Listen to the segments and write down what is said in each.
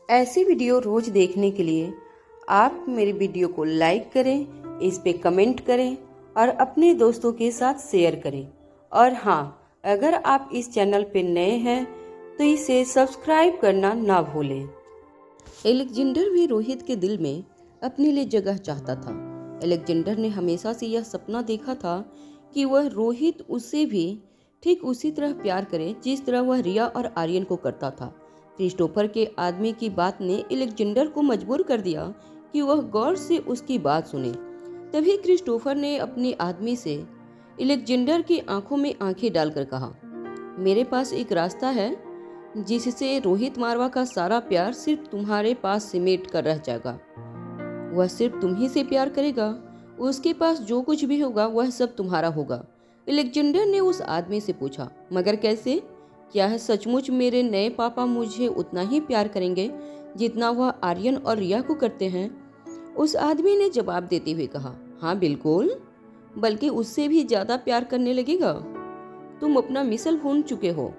ऐसी वीडियो रोज देखने के लिए आप मेरी वीडियो को लाइक करें, इस पे कमेंट करें और अपने दोस्तों के साथ शेयर करें। और हाँ, अगर आप इस चैनल पे नए हैं तो इसे सब्सक्राइब करना ना भूलें। एलेक्जेंडर भी रोहित के दिल में अपने लिए जगह चाहता था। एलेक्जेंडर ने हमेशा से यह सपना देखा था कि वह रोहित उससे भी ठीक उसी तरह प्यार करे जिस तरह वह रिया और आर्यन को करता था। क्रिस्टोफर के आदमी की बात ने एलेक्जेंडर को मजबूर कर दिया कि वह गौर से उसकी बात सुने। तभी क्रिस्टोफर ने अपने आदमी से एलेक्जेंडर की आंखों में आंखें डालकर कहा, मेरे पास एक रास्ता है जिससे रोहित मारवा का सारा प्यार सिर्फ तुम्हारे पास सिमट कर रह जाएगा। वह सिर्फ तुम ही से प्यार करेगा, उसके पास जो कुछ भी होगा वह सब तुम्हारा होगा। एलेक्जेंडर ने उस आदमी से पूछा, मगर कैसे? क्या है सचमुच मेरे नए पापा मुझे उतना ही प्यार करेंगे जितना वह आर्यन और रिया को करते हैं? उस आदमी ने जवाब देते हुए कहा, हाँ बिल्कुल, बल्कि उससे भी ज्यादा प्यार करने लगेगा। तुम अपना मिसल भूल चुके हो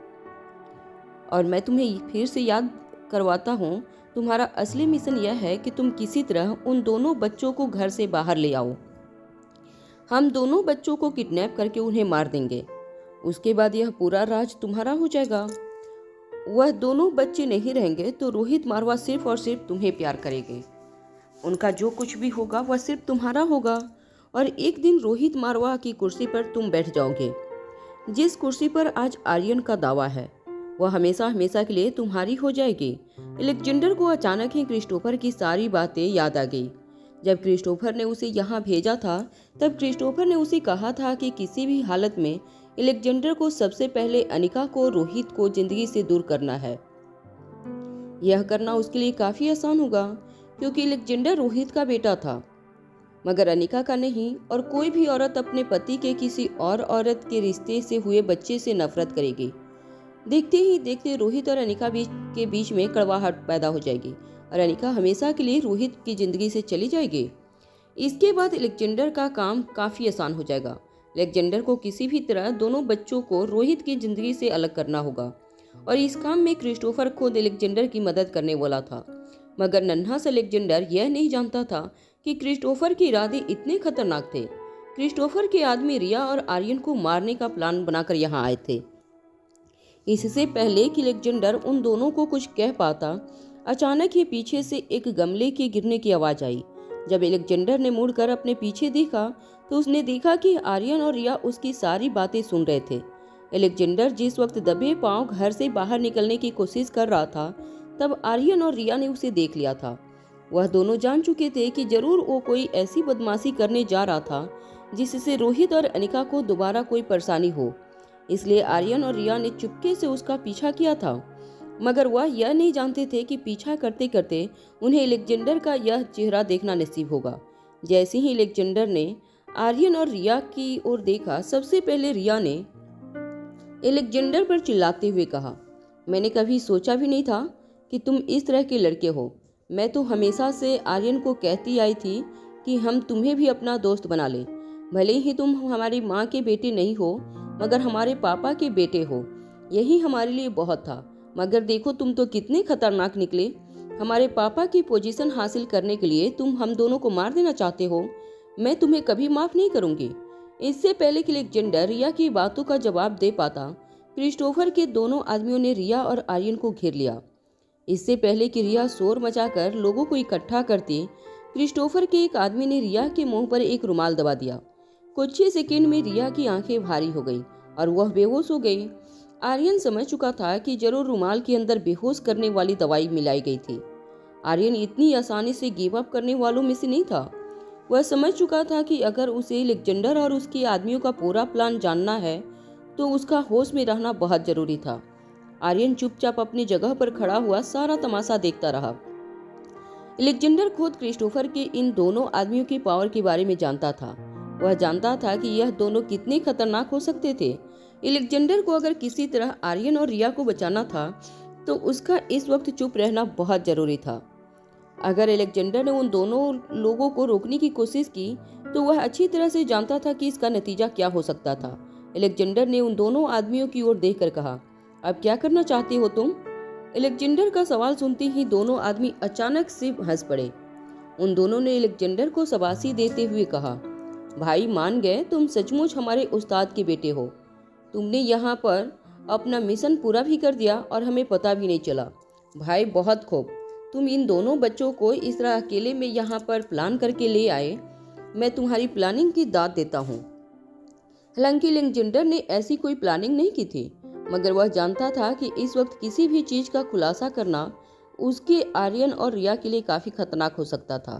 और मैं तुम्हें फिर से याद करवाता हूँ। तुम्हारा असली मिशन यह है कि तुम किसी तरह उन दोनों बच्चों को घर से बाहर ले आओ। हम दोनों बच्चों को किडनैप करके उन्हें मार देंगे। उसके बाद यह पूरा राज तुम्हारा हो जाएगा। वह दोनों बच्चे नहीं रहेंगे तो रोहित मारवा सिर्फ और सिर्फ तुम्हें प्यार करेंगे। उनका जो कुछ भी होगा वह सिर्फ तुम्हारा होगा और एक दिन रोहित मारवा की कुर्सी पर तुम बैठ जाओगे। जिस कुर्सी पर आज आर्यन का दावा है वह हमेशा हमेशा के लिए तुम्हारी हो जाएगी। एलेक्जेंडर को अचानक ही क्रिस्टोफर की सारी बातें याद आ गई। जब क्रिस्टोफर ने उसे यहाँ भेजा था तब क्रिस्टोफर ने उसे कहा था कि किसी भी हालत में एलेक्जेंडर को सबसे पहले अनिका को रोहित को जिंदगी से दूर करना है। यह करना उसके लिए काफी आसान होगा क्योंकि एलेक्जेंडर रोहित का बेटा था मगर अनिका का नहीं, और कोई भी औरत अपने पति के किसी और औरत के रिश्ते से हुए बच्चे से नफरत करेगी। देखते ही देखते रोहित और अनिका के बीच में कड़वाहट पैदा हो जाएगी और अनिका हमेशा के लिए रोहित की जिंदगी से चली जाएगी। इसके बाद एलेक्जेंडर का काम काफी आसान हो जाएगा। एलेक्जेंडर को किसी भी तरह दोनों बच्चों को रोहित की जिंदगी से अलग करना होगा और इस काम में क्रिस्टोफर खुद एलेक्जेंडर की मदद करने वाला था। मगर नन्हा सा एलेक्जेंडर यह नहीं जानता था कि क्रिस्टोफर के इरादे इतने खतरनाक थे। क्रिस्टोफर के आदमी रिया और आर्यन को मारने का प्लान बनाकर यहाँ आए थे। इससे पहले कि एलेक्जेंडर उन दोनों को कुछ कह पाता, अचानक ही पीछे से एक गमले के गिरने की आवाज आई। जब एलेक्जेंडर ने मुड़कर अपने पीछे देखा तो उसने देखा कि आर्यन और रिया उसकी सारी बातें सुन रहे थे। एलेक्जेंडर जिस वक्त दबे पांव घर से बाहर निकलने की कोशिश कर रहा था तब आर्यन और रिया ने उसे देख लिया था। वह दोनों जान चुके थे कि जरूर वो कोई ऐसी बदमाशी करने जा रहा था जिससे रोहित और अनिका को दोबारा कोई परेशानी हो। इसलिए आर्यन और रिया ने चुपके से उसका पीछा किया था, मगर वह यह नहीं जानते थे कि पीछा करते करते उन्हें एलेक्जेंडर का यह चेहरा देखना नसीब होगा। जैसे ही एलेक्जेंडर ने आर्यन और रिया की ओर देखा, सबसे पहले रिया ने एलेक्जेंडर पर चिल्लाते हुए कहा, मैंने कभी सोचा भी नहीं था कि तुम इस तरह के लड़के हो। मैं तो हमेशा से आर्यन को कहती आई थी कि हम तुम्हें भी अपना दोस्त बना लें। भले ही तुम हमारी माँ के बेटे नहीं हो मगर हमारे पापा के बेटे हो, यही हमारे लिए बहुत था। मगर देखो तुम तो कितने खतरनाक निकले। हमारे पापा की पोजीशन हासिल करने के लिए तुम हम दोनों को मार देना चाहते हो। मैं तुम्हें कभी माफ नहीं करूंगी। इससे पहले कि एलेक्जेंडर रिया की बातों का जवाब दे पाता, क्रिस्टोफर के दोनों आदमियों ने रिया और आर्यन को घेर लिया। इससे पहले कि रिया शोर मचाकर लोगों को इकट्ठा करती, क्रिस्टोफर के एक आदमी ने रिया के मुंह पर एक रुमाल दबा दिया। कुछ ही सेकंड में रिया की आंखें भारी हो गई और वह बेहोश हो गई। आर्यन समझ चुका था कि जरूर रुमाल के अंदर बेहोश करने वाली दवाई मिलाई गई थी। आर्यन इतनी आसानी से गिव अप करने वालों में से नहीं था। वह समझ चुका था कि अगर उसे एलेक्जेंडर और उसके आदमियों का पूरा प्लान जानना है तो उसका होश में रहना बहुत जरूरी था। आर्यन चुपचाप अपनी जगह पर खड़ा हुआ सारा तमाशा देखता रहा। एलेक्जेंडर खुद क्रिस्टोफर के इन दोनों आदमियों की पावर के बारे में जानता था। वह जानता था कि यह दोनों कितने खतरनाक हो सकते थे। एलेक्जेंडर को अगर किसी तरह आर्यन और रिया को बचाना था तो उसका इस वक्त चुप रहना बहुत जरूरी था। अगर एलेक्जेंडर ने उन दोनों लोगों को रोकने की कोशिश की तो वह अच्छी तरह से जानता था कि इसका नतीजा क्या हो सकता था। एलेक्जेंडर ने उन दोनों आदमियों की ओर देखकर कहा, अब क्या करना चाहते हो तुम? अलेक्जेंडर का सवाल सुनते ही दोनों आदमी अचानक से हंस पड़े। उन दोनों ने अलेक्जेंडर को शाबाशी देते हुए कहा, भाई मान गए, तुम सचमुच हमारे उस्ताद के बेटे हो। तुमने यहाँ पर अपना मिशन पूरा भी कर दिया और हमें पता भी नहीं चला। भाई बहुत खूब, तुम इन दोनों बच्चों को इस तरह अकेले में यहाँ पर प्लान करके ले आए। मैं तुम्हारी प्लानिंग की दाद देता हूँ। हालांकि अलेक्जेंडर ने ऐसी कोई प्लानिंग नहीं की थी, मगर वह जानता था कि इस वक्त किसी भी चीज का खुलासा करना उसके आर्यन और रिया के लिए काफी खतरनाक हो सकता था।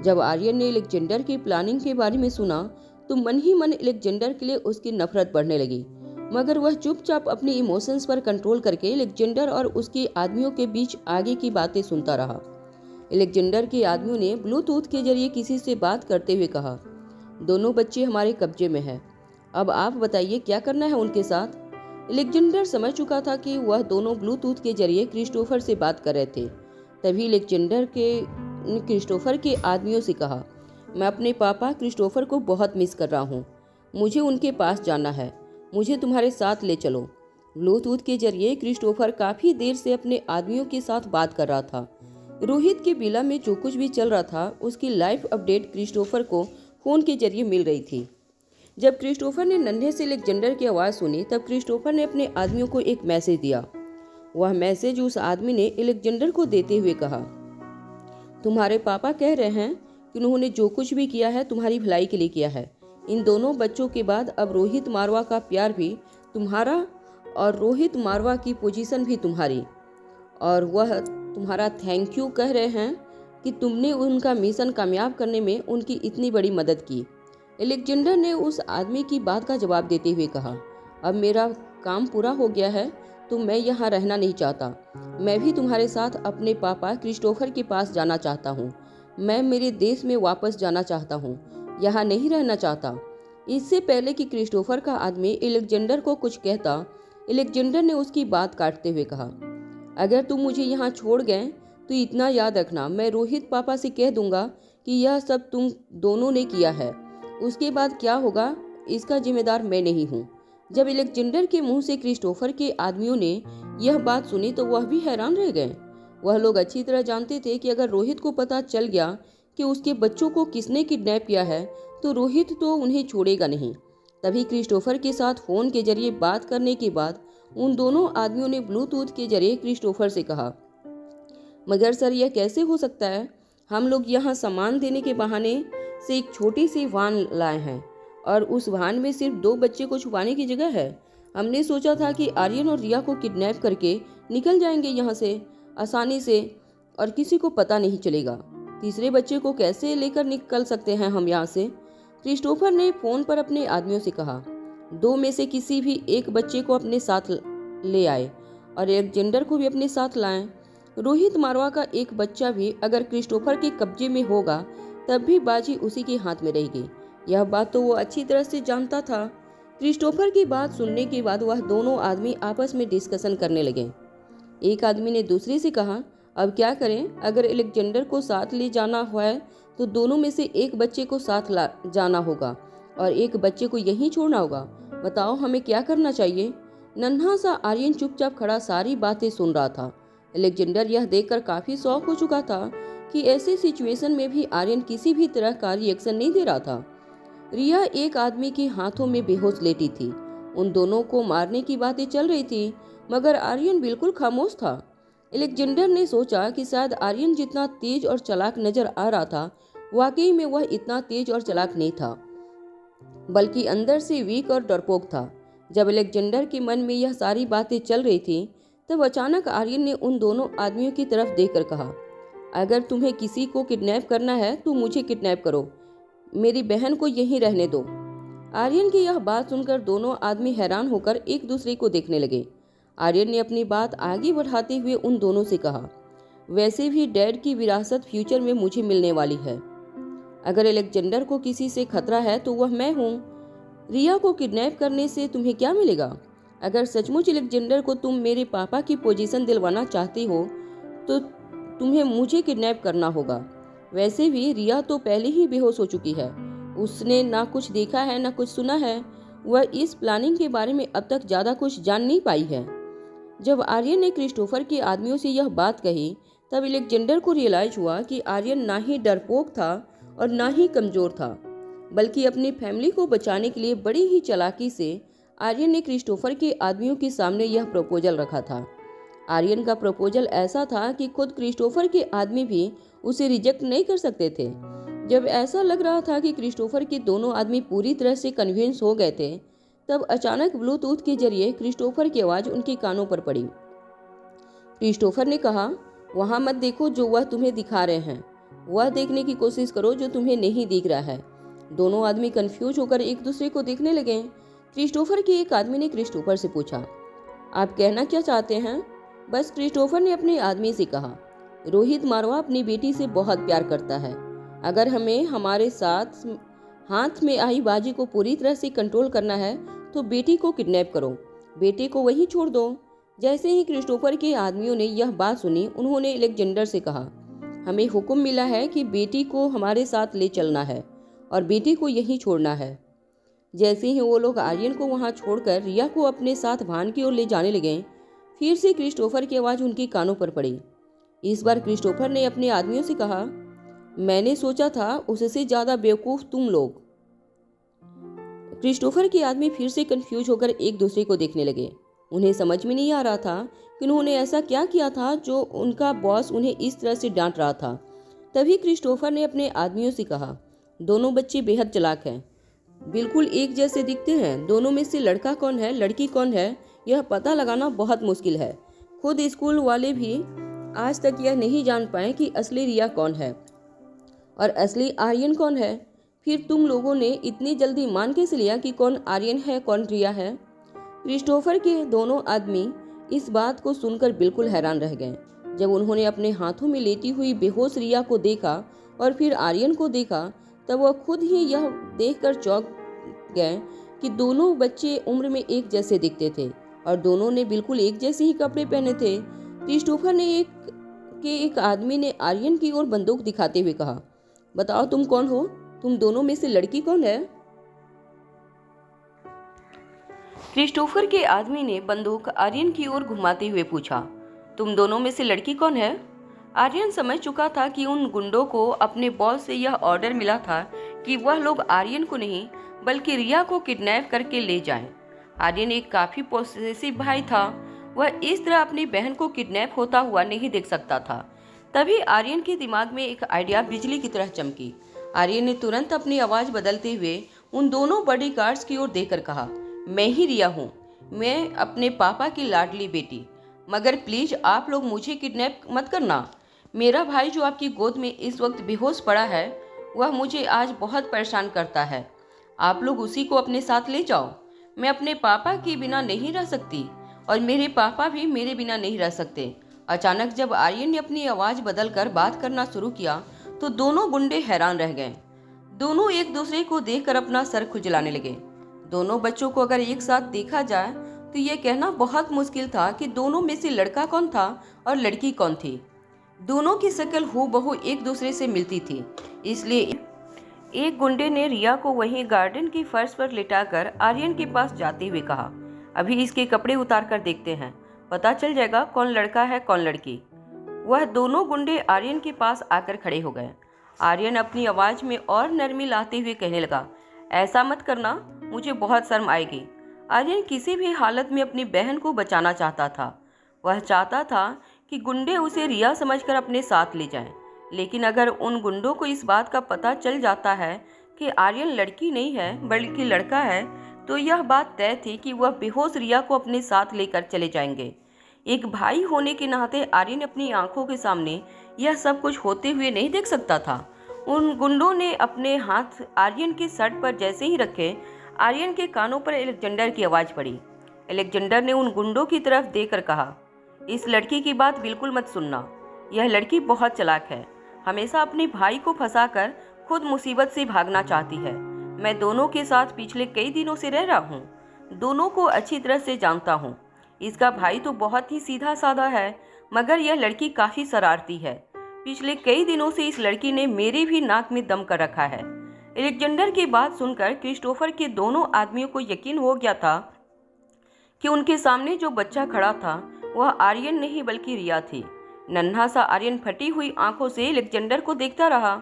जब आर्यन ने अलेक्जेंडर की प्लानिंग के बारे में सुना तो मन ही मन अलेक्जेंडर के लिए उसकी नफरत बढ़ने लगी, मगर वह चुपचाप अपने इमोशंस पर कंट्रोल करके अलेक्जेंडर और उसके आदमियों के बीच आगे की बातें सुनता रहा। अलेक्जेंडर के आदमियों ने ब्लूटूथ के जरिए किसी से बात करते हुए कहा, दोनों बच्चे हमारे कब्जे में हैं, अब आप बताइए क्या करना है उनके साथ। अलेक्जेंडर समझ चुका था कि वह दोनों ब्लूटूथ के जरिए क्रिस्टोफर से बात कर रहे थे। तभी अलेक्जेंडर ने क्रिस्टोफर के आदमियों से कहा, मैं अपने पापा क्रिस्टोफर को बहुत मिस कर रहा हूँ, मुझे उनके पास जाना है, मुझे तुम्हारे साथ ले चलो। ब्लूटूथ के जरिए क्रिस्टोफर काफी देर से अपने आदमियों के साथ बात कर रहा था। रोहित के विला में जो कुछ भी चल रहा था उसकी लाइव अपडेट क्रिस्टोफर को फोन के जरिए मिल रही थी। जब क्रिस्टोफर ने नन्हे से अलेक्जेंडर की आवाज़ सुनी तब क्रिस्टोफर ने अपने आदमियों को एक मैसेज दिया। वह मैसेज उस आदमी ने अलेक्जेंडर को देते हुए कहा, तुम्हारे पापा कह रहे हैं कि उन्होंने जो कुछ भी किया है तुम्हारी भलाई के लिए किया है। इन दोनों बच्चों के बाद अब रोहित मारवा का प्यार भी तुम्हारा और रोहित मारवा की पोजीशन भी तुम्हारी, और वह तुम्हारा थैंक यू कह रहे हैं कि तुमने उनका मिशन कामयाब करने में उनकी इतनी बड़ी मदद की। अलेक्जेंडर ने उस आदमी की बात का जवाब देते हुए कहा, अब मेरा काम पूरा हो गया है तो मैं यहाँ रहना नहीं चाहता। मैं भी तुम्हारे साथ अपने पापा क्रिस्टोफर के पास जाना चाहता हूँ। मैं मेरे देश में वापस जाना चाहता हूँ, यहाँ नहीं रहना चाहता। इससे पहले कि क्रिस्टोफर का आदमी अलेक्जेंडर को कुछ कहता, अलेक्जेंडर ने उसकी बात काटते हुए कहा, अगर तुम मुझे यहाँ छोड़ गए तो इतना याद रखना, मैं रोहित पापा से कह दूंगा कि यह सब तुम दोनों ने किया है। उसके बाद क्या होगा इसका जिम्मेदार मैं नहीं हूँ। जब अलेक्जेंडर के मुंह से क्रिस्टोफर के आदमियों ने यह बात सुनी तो वह भी हैरान रह गए। वह लोग अच्छी तरह जानते थे कि अगर रोहित को पता चल गया कि उसके बच्चों को किसने किडनैप किया है तो रोहित तो उन्हें छोड़ेगा नहीं। तभी क्रिस्टोफर के साथ फोन के जरिए बात करने के बाद उन दोनों आदमियों ने ब्लूटूथ के जरिए क्रिस्टोफर से कहा, मगर सर यह कैसे हो सकता है? हम लोग यहाँ सामान देने के बहाने से एक छोटी सी वाहन लाए हैं और उस वाहन में सिर्फ 2 बच्चे को छुपाने की जगह है। हमने सोचा था कि आर्यन और रिया को किडनैप करके निकल जाएंगे यहाँ से आसानी से और किसी को पता नहीं चलेगा। तीसरे बच्चे को कैसे लेकर निकल सकते हैं हम यहाँ से? क्रिस्टोफर ने फोन पर अपने आदमियों से कहा, 2 में से किसी भी एक बच्चे को अपने साथ ले आए और अलेक्जेंडर को भी अपने साथ लाएं। रोहित मारवा का एक बच्चा भी अगर क्रिस्टोफर के कब्जे में होगा तब भी बाजी उसी के हाथ में रहेगी। यह बात तो वो अच्छी तरह से जानता था। क्रिस्टोफर की बात सुनने के बाद वह दोनों आदमी आपस में डिस्कशन करने लगे। एक आदमी ने दूसरे से कहा, अब क्या करें? अगर अलेक्जेंडर को साथ ले जाना हुआ तो दोनों में से एक बच्चे को साथ जाना होगा और एक बच्चे को यहीं छोड़ना होगा। बताओ हमें क्या करना चाहिए? नन्हा सा आर्यन चुपचाप खड़ा सारी बातें सुन रहा था। अलेक्जेंडर यह देखकर काफी शॉक हो चुका था कि ऐसे सिचुएशन में भी आर्यन किसी भी तरह का रिएक्शन नहीं दे रहा था। रिया एक आदमी के हाथों में बेहोश लेटी थी। उन दोनों को मारने की बातें चल रही थी मगर आर्यन बिल्कुल खामोश था। अलेक्जेंडर ने सोचा कि शायद आर्यन जितना तेज और चालाक नजर आ रहा था वाकई में वह इतना तेज और चालाक नहीं था, बल्कि अंदर से वीक और डरपोक था। जब अलेक्जेंडर के मन में यह सारी बातें चल रही थी तब अचानक आर्यन ने उन दोनों आदमियों की तरफ देखकर कहा, अगर तुम्हें किसी को किडनैप करना है तो मुझे किडनैप करो, मेरी बहन को यहीं रहने दो। आर्यन की यह बात सुनकर दोनों आदमी हैरान होकर एक दूसरे को देखने लगे। आर्यन ने अपनी बात आगे बढ़ाते हुए उन दोनों से कहा, वैसे भी डैड की विरासत फ्यूचर में मुझे मिलने वाली है। अगर अलेक्जेंडर को किसी से खतरा है तो वह मैं हूँ। रिया को किडनैप करने से तुम्हें क्या मिलेगा? अगर सचमुच अलेक्जेंडर को तुम मेरे पापा की पोजीशन दिलवाना चाहते हो तो तुम्हें मुझे किडनैप करना होगा। वैसे भी रिया तो पहले ही बेहोश हो चुकी है, उसने ना कुछ देखा है ना कुछ सुना है। वह इस प्लानिंग के बारे में अब तक ज्यादा कुछ जान नहीं पाई है। जब आर्यन ने क्रिस्टोफर के आदमियों से यह बात कही तब अलेक्जेंडर को रियलाइज हुआ कि आर्यन ना ही डरपोक था और ना ही कमजोर था, बल्कि अपनी फैमिली को बचाने के लिए बड़ी ही चालाकी से आर्यन ने क्रिस्टोफर के आदमियों के सामने यह प्रपोजल रखा था। आर्यन का प्रपोजल ऐसा था कि खुद क्रिस्टोफर के आदमी भी उसे रिजेक्ट नहीं कर सकते थे। जब ऐसा लग रहा था कि क्रिस्टोफर के दोनों आदमी पूरी तरह से कन्विंस हो गए थे, तब अचानक ब्लूटूथ के जरिए क्रिस्टोफर की आवाज़ उनके कानों पर पड़ी। क्रिस्टोफर ने कहा, वहाँ मत देखो जो वह तुम्हें दिखा रहे हैं, वह देखने की कोशिश करो जो तुम्हें नहीं दिख रहा है। दोनों आदमी कंफ्यूज होकर एक दूसरे को देखने लगे। क्रिस्टोफर के एक आदमी ने क्रिस्टोफर से पूछा, आप कहना क्या चाहते हैं? बस क्रिस्टोफर ने अपने आदमी से कहा, रोहित मारवा अपनी बेटी से बहुत प्यार करता है। अगर हमें हमारे साथ हाथ में आई बाजी को पूरी तरह से कंट्रोल करना है तो बेटी को किडनैप करो, बेटे को वहीं छोड़ दो। जैसे ही क्रिस्टोफर के आदमियों ने यह बात सुनी, उन्होंने अलेक्जेंडर से कहा, हमें हुक्म मिला है कि बेटी को हमारे साथ ले चलना है और बेटी को यहीं छोड़ना है। जैसे ही वो लोग आर्यन को वहां छोड़कर रिया को अपने साथ भान की ओर ले जाने लगे, फिर से क्रिस्टोफर की आवाज़ उनके कानों पर पड़ी। इस बार क्रिस्टोफर ने अपने आदमियों से कहा, मैंने सोचा था उससे ज़्यादा बेवकूफ़ तुम लोग। क्रिस्टोफर के आदमी फिर से कंफ्यूज होकर एक दूसरे को देखने लगे। उन्हें समझ में नहीं आ रहा था कि उन्होंने ऐसा क्या किया था जो उनका बॉस उन्हें इस तरह से डांट रहा था। तभी क्रिस्टोफर ने अपने आदमियों से कहा, दोनों बच्चे बेहद चालाक हैं, बिल्कुल एक जैसे दिखते हैं। दोनों में से लड़का कौन है, लड़की कौन है, यह पता लगाना बहुत मुश्किल है। खुद स्कूल वाले भी आज तक यह नहीं जान पाए कि असली रिया कौन है और असली आर्यन कौन है। फिर तुम लोगों ने इतनी जल्दी मान कैसे लिया कि कौन आर्यन है कौन रिया है? क्रिस्टोफर के दोनों आदमी इस बात को सुनकर बिल्कुल हैरान रह गए। जब उन्होंने अपने हाथों में लेटी हुई बेहोश रिया को देखा और फिर आर्यन को देखा, तब वह खुद ही यह देखकर चौंक गए कि दोनों बच्चे उम्र में एक जैसे दिखते थे और दोनों ने बिल्कुल एक जैसे ही कपड़े पहने थे। क्रिस्टोफर ने एक आदमी ने आर्यन की ओर बंदूक दिखाते हुए कहा, बताओ तुम कौन हो, तुम दोनों में से लड़की कौन है? क्रिस्टोफर के आदमी ने बंदूक आर्यन की ओर घुमाते हुए पूछा, तुम दोनों में से लड़की कौन है? आर्यन समझ चुका था कि उन गुंडों को अपने बॉस से यह ऑर्डर मिला था कि वह लोग आर्यन को नहीं बल्कि रिया को किडनैप करके ले जाएं। आर्यन एक काफी पॉसेसिव भाई था, वह इस तरह अपनी बहन को किडनैप होता हुआ नहीं देख सकता था। तभी आर्यन के दिमाग में एक आइडिया बिजली की तरह चमकी। आर्यन ने तुरंत अपनी आवाज बदलते हुए उन दोनों बॉडीगार्ड्स की ओर देखकर कहा, मैं ही रिया हूँ, मैं अपने पापा की लाडली बेटी, मगर प्लीज आप लोग मुझे किडनैप मत करना। मेरा भाई जो आपकी गोद में इस वक्त बेहोश पड़ा है, वह मुझे आज बहुत परेशान करता है। आप लोग उसी को अपने साथ ले जाओ। मैं अपने पापा के बिना नहीं रह सकती और मेरे पापा भी मेरे बिना नहीं रह सकते। अचानक जब आर्यन ने अपनी आवाज बदलकर बात करना शुरू किया तो दोनों गुंडे हैरान रह गए। दोनों एक दूसरे को देखकर अपना सर खुजलाने लगे। दोनों बच्चों को अगर एक साथ देखा जाए तो यह कहना बहुत मुश्किल था कि दोनों में से लड़का कौन था और लड़की कौन थी। दोनों की शक्ल हूबहू एक दूसरे से मिलती थी, इसलिए एक गुंडे ने रिया को वहीं गार्डन की फर्श पर लिटाकर आर्यन के पास जाते हुए कहा, अभी इसके कपड़े उतार कर देखते हैं, पता चल जाएगा कौन लड़का है कौन लड़की। वह दोनों गुंडे आर्यन के पास आकर खड़े हो गए। आर्यन अपनी आवाज में और नरमी लाते हुए कहने लगा, ऐसा मत करना, मुझे बहुत शर्म आएगी। आर्यन किसी भी हालत में अपनी बहन को बचाना चाहता था। वह चाहता था कि गुंडे उसे रिया समझकर अपने साथ ले जाएं। लेकिन अगर उन गुंडों को इस बात का पता चल जाता है कि आर्यन लड़की नहीं है बल्कि लड़का है, तो यह बात तय थी कि वह बेहोश रिया को अपने साथ लेकर चले जाएंगे। एक भाई होने के नाते आर्यन अपनी आंखों के सामने यह सब कुछ होते हुए नहीं देख सकता था। उन गुंडों ने अपने हाथ आर्यन के शर्ट पर जैसे ही रखे, आर्यन के कानों पर अलेक्जेंडर की आवाज़ पड़ी। अलेक्जेंडर ने उन गुंडों की तरफ देखकर कहा, इस लड़की की बात बिल्कुल मत सुनना, यह लड़की बहुत चालाक है, हमेशा अपने भाई को फंसाकर खुद मुसीबत से भागना चाहती है। मैं दोनों के साथ पिछले कई दिनों से रह रहा हूँ, दोनों को अच्छी तरह से जानता हूँ। इसका भाई तो बहुत ही सीधा साधा है, मगर यह लड़की काफ़ी शरारती है। पिछले कई दिनों से इस लड़की ने मेरे भी नाक में दम कर रखा है। अलेक्जेंडर की बात सुनकर क्रिस्टोफर के दोनों आदमियों को यकीन हो गया था कि उनके सामने जो बच्चा खड़ा था वह आर्यन नहीं बल्कि रिया थी। नन्हा सा आर्यन फटी हुई आंखों से अलेक्जेंडर को देखता रहा।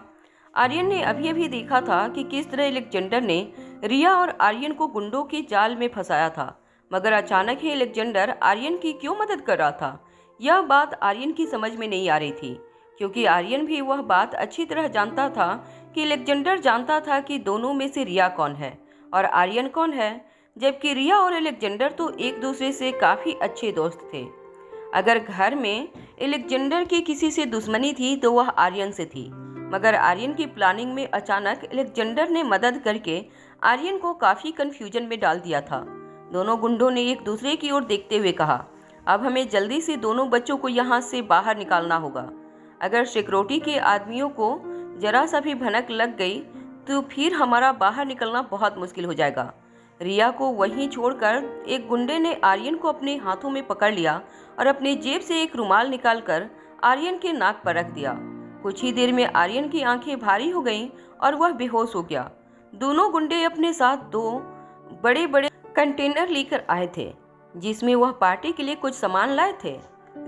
आर्यन ने अभी अभी देखा था कि किस तरह अलेक्जेंडर ने रिया और आर्यन को गुंडों के जाल में फंसाया था, मगर अचानक ही अलेक्जेंडर आर्यन की क्यों मदद कर रहा था, यह बात आर्यन की समझ में नहीं आ रही थी, क्योंकि आर्यन भी वह बात अच्छी तरह जानता था कि अलेक्जेंडर जानता था कि दोनों में से रिया कौन है और आर्यन कौन है, जबकि रिया और अलेक्जेंडर तो एक दूसरे से काफ़ी अच्छे दोस्त थे। अगर घर में अलेक्जेंडर की किसी से दुश्मनी थी तो वह आर्यन से थी, मगर आर्यन की प्लानिंग में अचानक अलेक्जेंडर ने मदद करके आर्यन को काफ़ी कन्फ्यूजन में डाल दिया था। दोनों गुंडों ने एक दूसरे की ओर देखते हुए कहा, अब हमें जल्दी से दोनों बच्चों को यहाँ से बाहर निकालना होगा। अगर सिक्योरिटी के आदमियों को जरा सा भी भनक लग गई तो फिर हमारा बाहर निकलना बहुत मुश्किल हो जाएगा। रिया को वहीं छोड़कर एक गुंडे ने आर्यन को अपने हाथों में पकड़ लिया और अपनी जेब से एक रुमाल निकालकर आर्यन के नाक पर रख दिया। कुछ ही देर में आर्यन की आंखें भारी हो गईं और वह बेहोश हो गया। दोनों गुंडे अपने साथ 2 बड़े बड़े कंटेनर लेकर आए थे, जिसमें वह पार्टी के लिए कुछ सामान लाए थे।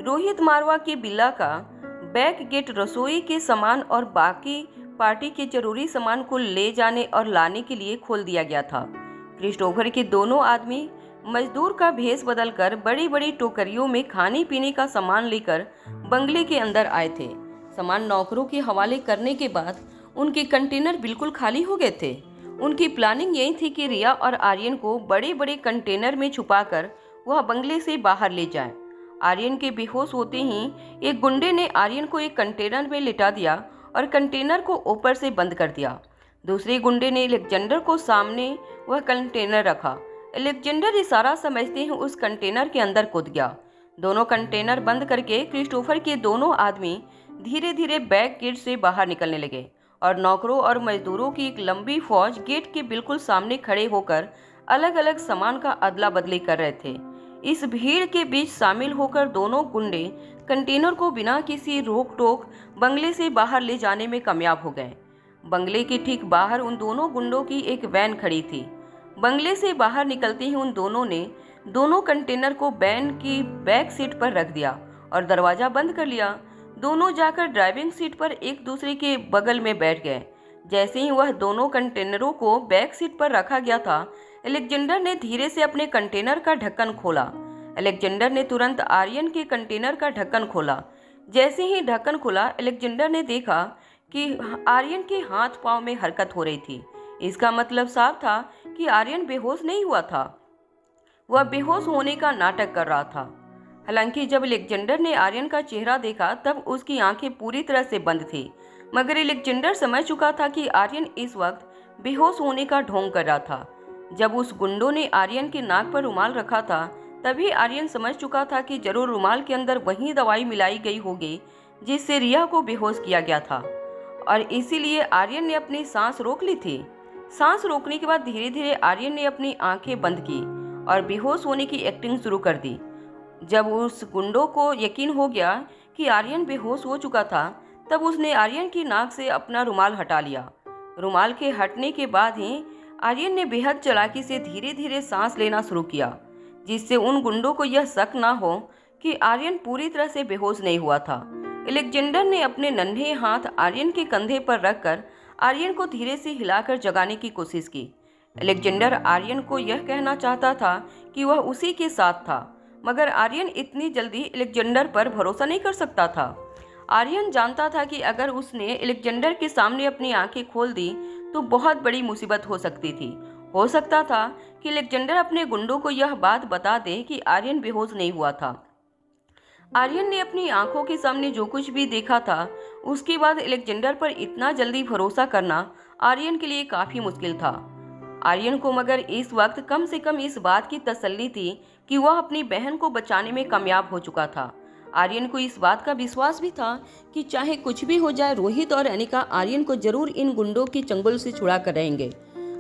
रोहित मारवा के बिल्ला का बैक गेट रसोई के सामान और बाकी पार्टी के जरूरी सामान को ले जाने और लाने के लिए खोल दिया गया था। क्रिस्टोफर के दोनों आदमी मजदूर का भेष बदलकर बड़ी बड़ी टोकरियों में खाने पीने का सामान लेकर बंगले के अंदर आए थे। सामान नौकरों के हवाले करने के बाद उनके कंटेनर बिल्कुल खाली हो गए थे। उनकी प्लानिंग यही थी कि रिया और आर्यन को बड़े बड़े कंटेनर में छुपाकर वह बंगले से बाहर ले जाए। आर्यन के बेहोश होते ही एक गुंडे ने आर्यन को एक कंटेनर में लिटा दिया और कंटेनर को ऊपर से बंद कर दिया। दूसरे गुंडे ने अलेक्जेंडर को सामने वह कंटेनर रखा। अलेक्जेंडर इशारा समझते ही उस कंटेनर के अंदर कूद गया। दोनों कंटेनर बंद करके क्रिस्टोफर के दोनों आदमी धीरे धीरे बैक गेट से बाहर निकलने लगे और नौकरों और मजदूरों की एक लंबी फौज गेट के बिल्कुल सामने खड़े होकर अलग अलग सामान का अदला बदली कर रहे थे। इस भीड़ के बीच शामिल होकर दोनों गुंडे कंटेनर को बिना किसी रोक टोक बंगले से बाहर ले जाने में कामयाब हो गए। बंगले के ठीक बाहर उन दोनों गुंडों की एक वैन खड़ी थी। बंगले से बाहर निकलते ही उन दोनों ने दोनों कंटेनर को वैन की बैक सीट पर रख दिया और दरवाजा बंद कर लिया। दोनों जाकर ड्राइविंग सीट पर एक दूसरे के बगल में बैठ गए। जैसे ही वह दोनों कंटेनरों को बैक सीट पर रखा गया था, अलेक्जेंडर ने धीरे से अपने कंटेनर का ढक्कन खोला। अलेक्जेंडर ने तुरंत आर्यन के कंटेनर का ढक्कन खोला। जैसे ही ढक्कन खुला, अलेक्जेंडर ने देखा कि आर्यन के हाथ पांव में हरकत हो रही थी। इसका मतलब साफ था कि आर्यन बेहोश नहीं हुआ था, वह बेहोश होने का नाटक कर रहा था। हालांकि जब अलेक्जेंडर ने आर्यन का चेहरा देखा तब उसकी आंखें पूरी तरह से बंद थी, मगर अलेक्जेंडर समझ चुका था कि आर्यन इस वक्त बेहोश होने का ढोंग कर रहा था। जब उस गुंडों ने आर्यन के नाक पर रुमाल रखा था तभी आर्यन समझ चुका था कि जरूर रुमाल के अंदर वही दवाई मिलाई गई होगी जिससे रिया को बेहोश किया गया था, और इसीलिए आर्यन ने अपनी सांस रोक ली थी। सांस रोकने के बाद धीरे धीरे आर्यन ने अपनी आंखें बंद की और बेहोश होने की एक्टिंग शुरू कर दी। जब उस गुंडों को यकीन हो गया कि आर्यन बेहोश हो चुका था तब उसने आर्यन की नाक से अपना रुमाल हटा लिया। रुमाल के हटने के बाद ही आर्यन ने बेहद चालाकी से धीरे धीरे सांस लेना शुरू किया, जिससे उन गुंडों को यह शक ना हो कि आर्यन पूरी तरह से बेहोश नहीं हुआ था। अलेक्जेंडर ने अपने नन्हे हाथ आर्यन के कंधे पर रखकर आर्यन को धीरे से हिलाकर जगाने की कोशिश की। अलेक्जेंडर आर्यन को यह कहना चाहता था कि वह उसी के साथ था, मगर आर्यन इतनी जल्दी अलेक्जेंडर पर भरोसा नहीं कर सकता था। आर्यन जानता था कि अगर उसने अलेक्जेंडर के सामने अपनी आंखें खोल दी तो बहुत बड़ी मुसीबत हो सकती थी। हो सकता था कि अलेक्जेंडर अपने गुंडों को यह बात बता दे कि आर्यन बेहोश नहीं हुआ था। आर्यन ने अपनी आंखों के सामने जो कुछ भी देखा था उसके बाद अलेक्जेंडर पर इतना जल्दी भरोसा करना आर्यन के लिए काफ़ी मुश्किल था। आर्यन को मगर इस वक्त कम से कम इस बात की तसल्ली थी कि वह अपनी बहन को बचाने में कामयाब हो चुका था। आर्यन को इस बात का विश्वास भी था कि चाहे कुछ भी हो जाए, रोहित और अनिका आर्यन को जरूर इन गुंडों के चंगुल से छुड़ा कर रहेंगे।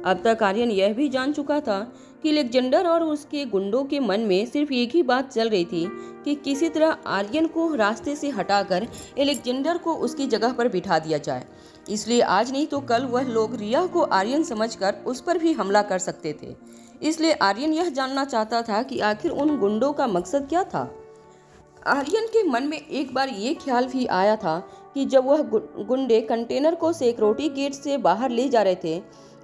अब तक आर्यन यह भी जान चुका था कि अलेक्जेंडर और उसके गुंडों के मन में सिर्फ एक ही बात चल रही थी कि किसी तरह आर्यन को रास्ते से हटाकर अलेक्जेंडर को उसकी जगह पर बिठा दिया जाए। इसलिए आज नहीं तो कल वह लोग रिया को आर्यन समझकर उस पर भी हमला कर सकते थे। इसलिए आर्यन यह जानना चाहता था कि आखिर उन गुंडों का मकसद क्या था। आर्यन के मन में एक बार ये ख्याल भी आया था कि जब वह गुंडे कंटेनर को सिक्योरिटी गेट से बाहर ले जा रहे थे,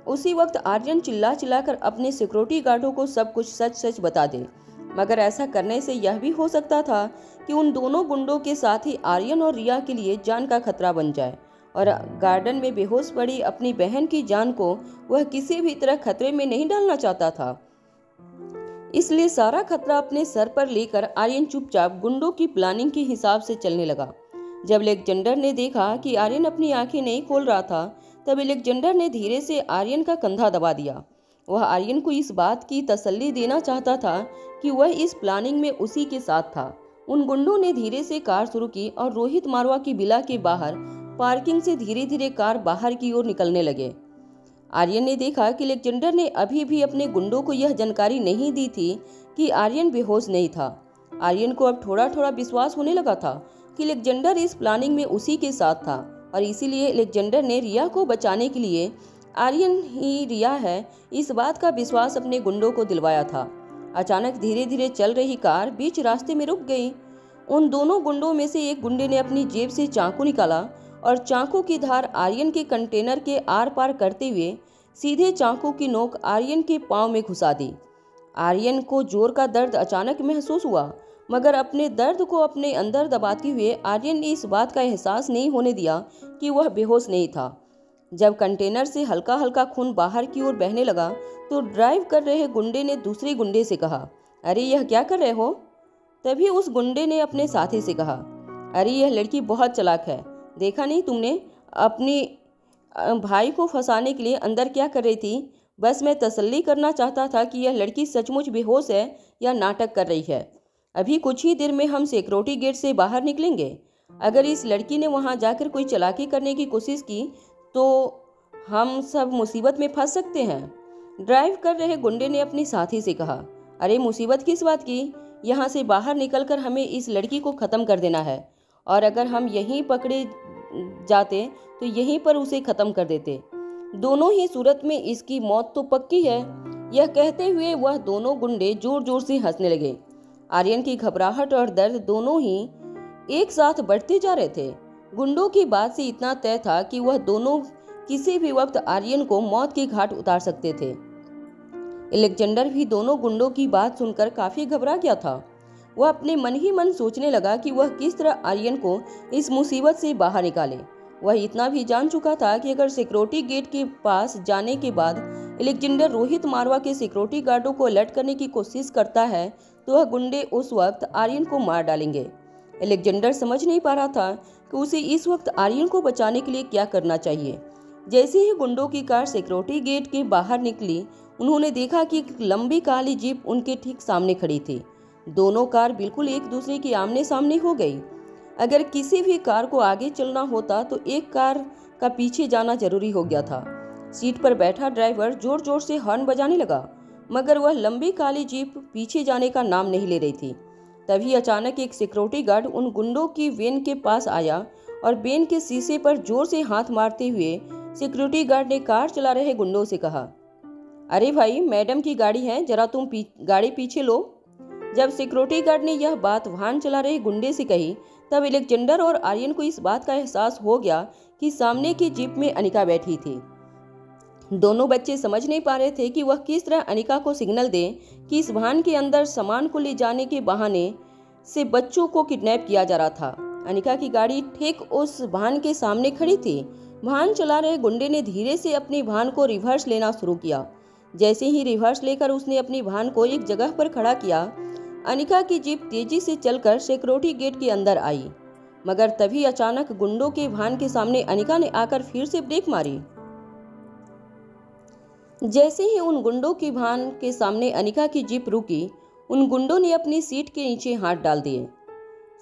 उसी वक्त आर्यन चिल्ला चिल्लाकर अपने सिक्योरिटी गार्डों को सब कुछ सच सच बता दे। मगर ऐसा करने से यह भी हो सकता था कि उन दोनों गुंडों के साथ ही आर्यन और रिया के लिए जान का खतरा बन जाए और गार्डन में बेहोश पड़ी अपनी बहन की जान को वह किसी भी तरह खतरे में नहीं डालना चाहता था। इसलिए सारा खतरा अपने सर पर लेकर आर्यन चुपचाप गुंडों की प्लानिंग के हिसाब से चलने लगा। जब अलेक्जेंडर ने देखा कि आर्यन अपनी आंखें नहीं खोल रहा था, तब अलेक्जेंडर ने धीरे से आर्यन का कंधा दबा दिया। वह आर्यन को इस बात की तसल्ली देना चाहता था कि वह इस प्लानिंग में उसी के साथ था। उन गुंडों ने धीरे से कार शुरू की और रोहित मारवा की विला के बाहर पार्किंग से धीरे धीरे कार बाहर की ओर निकलने लगे। आर्यन ने देखा कि अलेक्जेंडर ने अभी भी अपने गुंडों को यह जानकारी नहीं दी थी कि आर्यन बेहोश नहीं था। आर्यन को अब थोड़ा थोड़ा विश्वास होने लगा था कि अलेक्जेंडर इस प्लानिंग में उसी के साथ था और इसीलिए अलेक्जेंडर ने रिया को बचाने के लिए आर्यन ही रिया है, इस बात का विश्वास अपने गुंडों को दिलवाया था। अचानक धीरे धीरे चल रही कार बीच रास्ते में रुक गई। उन दोनों गुंडों में से एक गुंडे ने अपनी जेब से चाकू निकाला और चाकू की धार आर्यन के कंटेनर के आर पार करते हुए सीधे चाकू की नोक आर्यन के पांव में घुसा दी। आर्यन को जोर का दर्द अचानक महसूस हुआ, मगर अपने दर्द को अपने अंदर दबाते हुए आर्यन ने इस बात का एहसास नहीं होने दिया कि वह बेहोश नहीं था। जब कंटेनर से हल्का हल्का खून बाहर की ओर बहने लगा तो ड्राइव कर रहे गुंडे ने दूसरे गुंडे से कहा, अरे यह क्या कर रहे हो? तभी उस गुंडे ने अपने साथी से कहा, अरे यह लड़की बहुत चालाक है, देखा नहीं तुमने अपनी भाई को फंसाने के लिए अंदर क्या कर रही थी? बस मैं तसल्ली करना चाहता था कि यह लड़की सचमुच बेहोश है या नाटक कर रही है। अभी कुछ ही देर में हम सिक्योरिटी गेट से बाहर निकलेंगे। अगर इस लड़की ने वहां जाकर कोई चालाकी करने की कोशिश की तो हम सब मुसीबत में फंस सकते हैं। ड्राइव कर रहे गुंडे ने अपने साथी से कहा, अरे मुसीबत किस बात की? यहाँ से बाहर निकलकर हमें इस लड़की को ख़त्म कर देना है और अगर हम यहीं पकड़े जाते तो यहीं पर उसे ख़त्म कर देते। दोनों ही सूरत में इसकी मौत तो पक्की है। यह कहते हुए वह दोनों गुंडे जोर जोर से हंसने लगे। आर्यन की घबराहट और दर्द दोनों ही एक साथ बढ़ते जा रहे थे। गुंडों की बात से इतना तय था कि वह दोनों किसी भी वक्त आर्यन को मौत के घाट उतार सकते थे। अलेक्जेंडर भी दोनों गुंडों की बात सुनकर काफी घबरा गया था। वह अपने मन ही मन सोचने लगा कि वह किस तरह आर्यन को इस मुसीबत से बाहर निकाले। वह इतना भी जान चुका था कि अगर सिक्योरिटी गेट के पास जाने के बाद अलेक्जेंडर रोहित मारवा के सिक्योरिटी गार्डों को अलर्ट करने की कोशिश करता है तो वह गुंडे उस वक्त आर्यन को मार डालेंगे। अलेक्जेंडर समझ नहीं पा रहा था कि उसे इस वक्त आर्यन को बचाने के लिए क्या करना चाहिए। जैसे ही गुंडों की कार सिक्योरिटी गेट के बाहर निकली, उन्होंने देखा कि एक लंबी काली जीप उनके ठीक सामने खड़ी थी। दोनों कार बिल्कुल एक दूसरे के आमने सामने हो गई। अगर किसी भी कार को आगे चलना होता तो एक कार का पीछे जाना जरूरी हो गया था। सीट पर बैठा ड्राइवर जोर जोर से हॉर्न बजाने लगा, मगर वह लंबी काली जीप पीछे जाने का नाम नहीं ले रही थी। तभी अचानक एक सिक्योरिटी गार्ड उन गुंडों की वैन के पास आया और वैन के शीशे पर जोर से हाथ मारते हुए सिक्योरिटी गार्ड ने कार चला रहे गुंडों से कहा, अरे भाई, मैडम की गाड़ी है, जरा तुम गाड़ी पीछे लो। जब सिक्योरिटी गार्ड ने यह बात वाहन चला रहे गुंडे से कही, तब अलेक्जेंडर और आर्यन को इस बात का एहसास हो गया कि सामने की जीप में अनिका बैठी थी। दोनों बच्चे समझ नहीं पा रहे थे कि वह किस तरह अनिका को सिग्नल दें कि इस वाहन के अंदर सामान को ले जाने के बहाने से बच्चों को किडनैप किया जा रहा था। अनिका की गाड़ी ठीक उस वाहन के सामने खड़ी थी। वाहन चला रहे गुंडे ने धीरे से अपनी वाहन को रिवर्स लेना शुरू किया। जैसे ही रिवर्स लेकर उसने अपनी वाहन को एक जगह पर खड़ा किया, अनिका की जीप तेजी से चलकर सिक्योरिटी गेट के अंदर आई। मगर तभी अचानक गुंडों के वाहन के सामने अनिका ने आकर फिर से ब्रेक मारी। जैसे ही उन गुंडों की वाहन के सामने अनिका की जीप रुकी, उन गुंडों ने अपनी सीट के नीचे हाथ डाल दिए।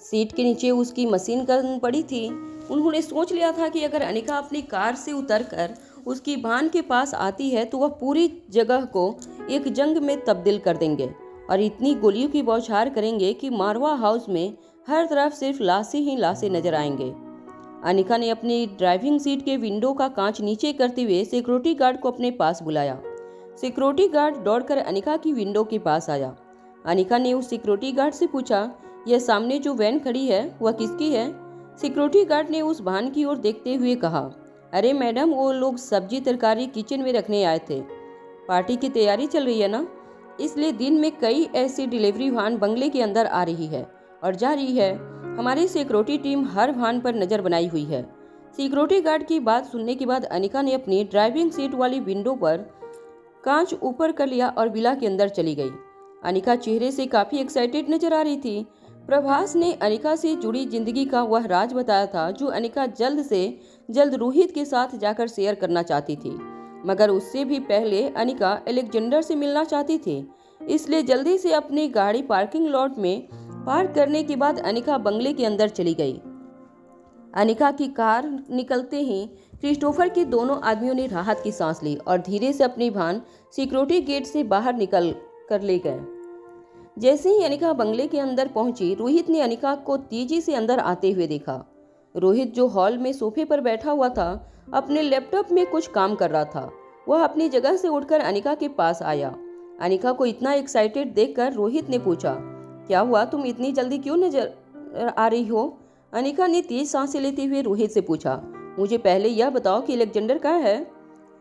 सीट के नीचे उसकी मशीन गन पड़ी थी। उन्होंने सोच लिया था कि अगर अनिका अपनी कार से उतरकर उसकी वाहन के पास आती है तो वह पूरी जगह को एक जंग में तब्दील कर देंगे और इतनी गोलियों की बौछार करेंगे कि मारवा हाउस में हर तरफ सिर्फ लाशें ही लाशें नजर आएंगे। अनिका ने अपनी ड्राइविंग सीट के विंडो का कांच नीचे करते हुए सिक्योरिटी गार्ड को अपने पास बुलाया। सिक्योरिटी गार्ड दौड़कर अनिका की विंडो के पास आया। अनिका ने उस सिक्योरिटी गार्ड से पूछा यह सामने जो वैन खड़ी है वह किसकी है? सिक्योरिटी गार्ड ने उस वाहन की ओर देखते हुए कहा, अरे मैडम, वो लोग सब्जी तरकारी किचन में रखने आए थे। पार्टी की तैयारी चल रही है ना, इसलिए दिन में कई ऐसी डिलीवरी वाहन बंगले के अंदर आ रही है और जा रही है। हमारी सिक्योरिटी टीम हर वाहन पर नजर बनाई हुई है। सिक्योरिटी गार्ड की बात सुनने के बाद अनिका ने अपनी ड्राइविंग सीट वाली विंडो पर कांच ऊपर कर लिया और विला के अंदर चली गई। अनिका चेहरे से काफी एक्साइटेड नजर आ रही थी। प्रभास ने अनिका से जुड़ी जिंदगी का वह राज बताया था जो अनिका जल्द से जल्द रोहित के साथ जाकर शेयर करना चाहती थी, मगर उससे भी पहले अनिका अलेक्जेंडर से मिलना चाहती थी। इसलिए जल्दी से अपनी गाड़ी पार्किंग लॉट में पार्क करने के बाद अनिका बंगले के अंदर चली गई। अनिका की कार निकलते ही क्रिस्टोफर के दोनों आदमियों ने राहत की सांस ली और धीरे से अपनी वाहन सिक्योरिटी गेट से बाहर निकल कर ले गए। जैसे ही अनिका बंगले के अंदर पहुंची, रोहित ने अनिका को तेजी से अंदर आते हुए देखा। रोहित, जो हॉल में सोफे पर बैठा हुआ था, अपने लैपटॉप में कुछ काम कर रहा था। वह अपनी जगह से उठकर अनिका के पास आया। अनिका को इतना एक्साइटेड देखकर रोहित ने पूछा, क्या हुआ, तुम इतनी जल्दी क्यों नजर आ रही हो? अनिका ने तेज सांसें लेते हुए रोहित से पूछा, मुझे पहले यह बताओ कि अलेक्जेंडर कहाँ है?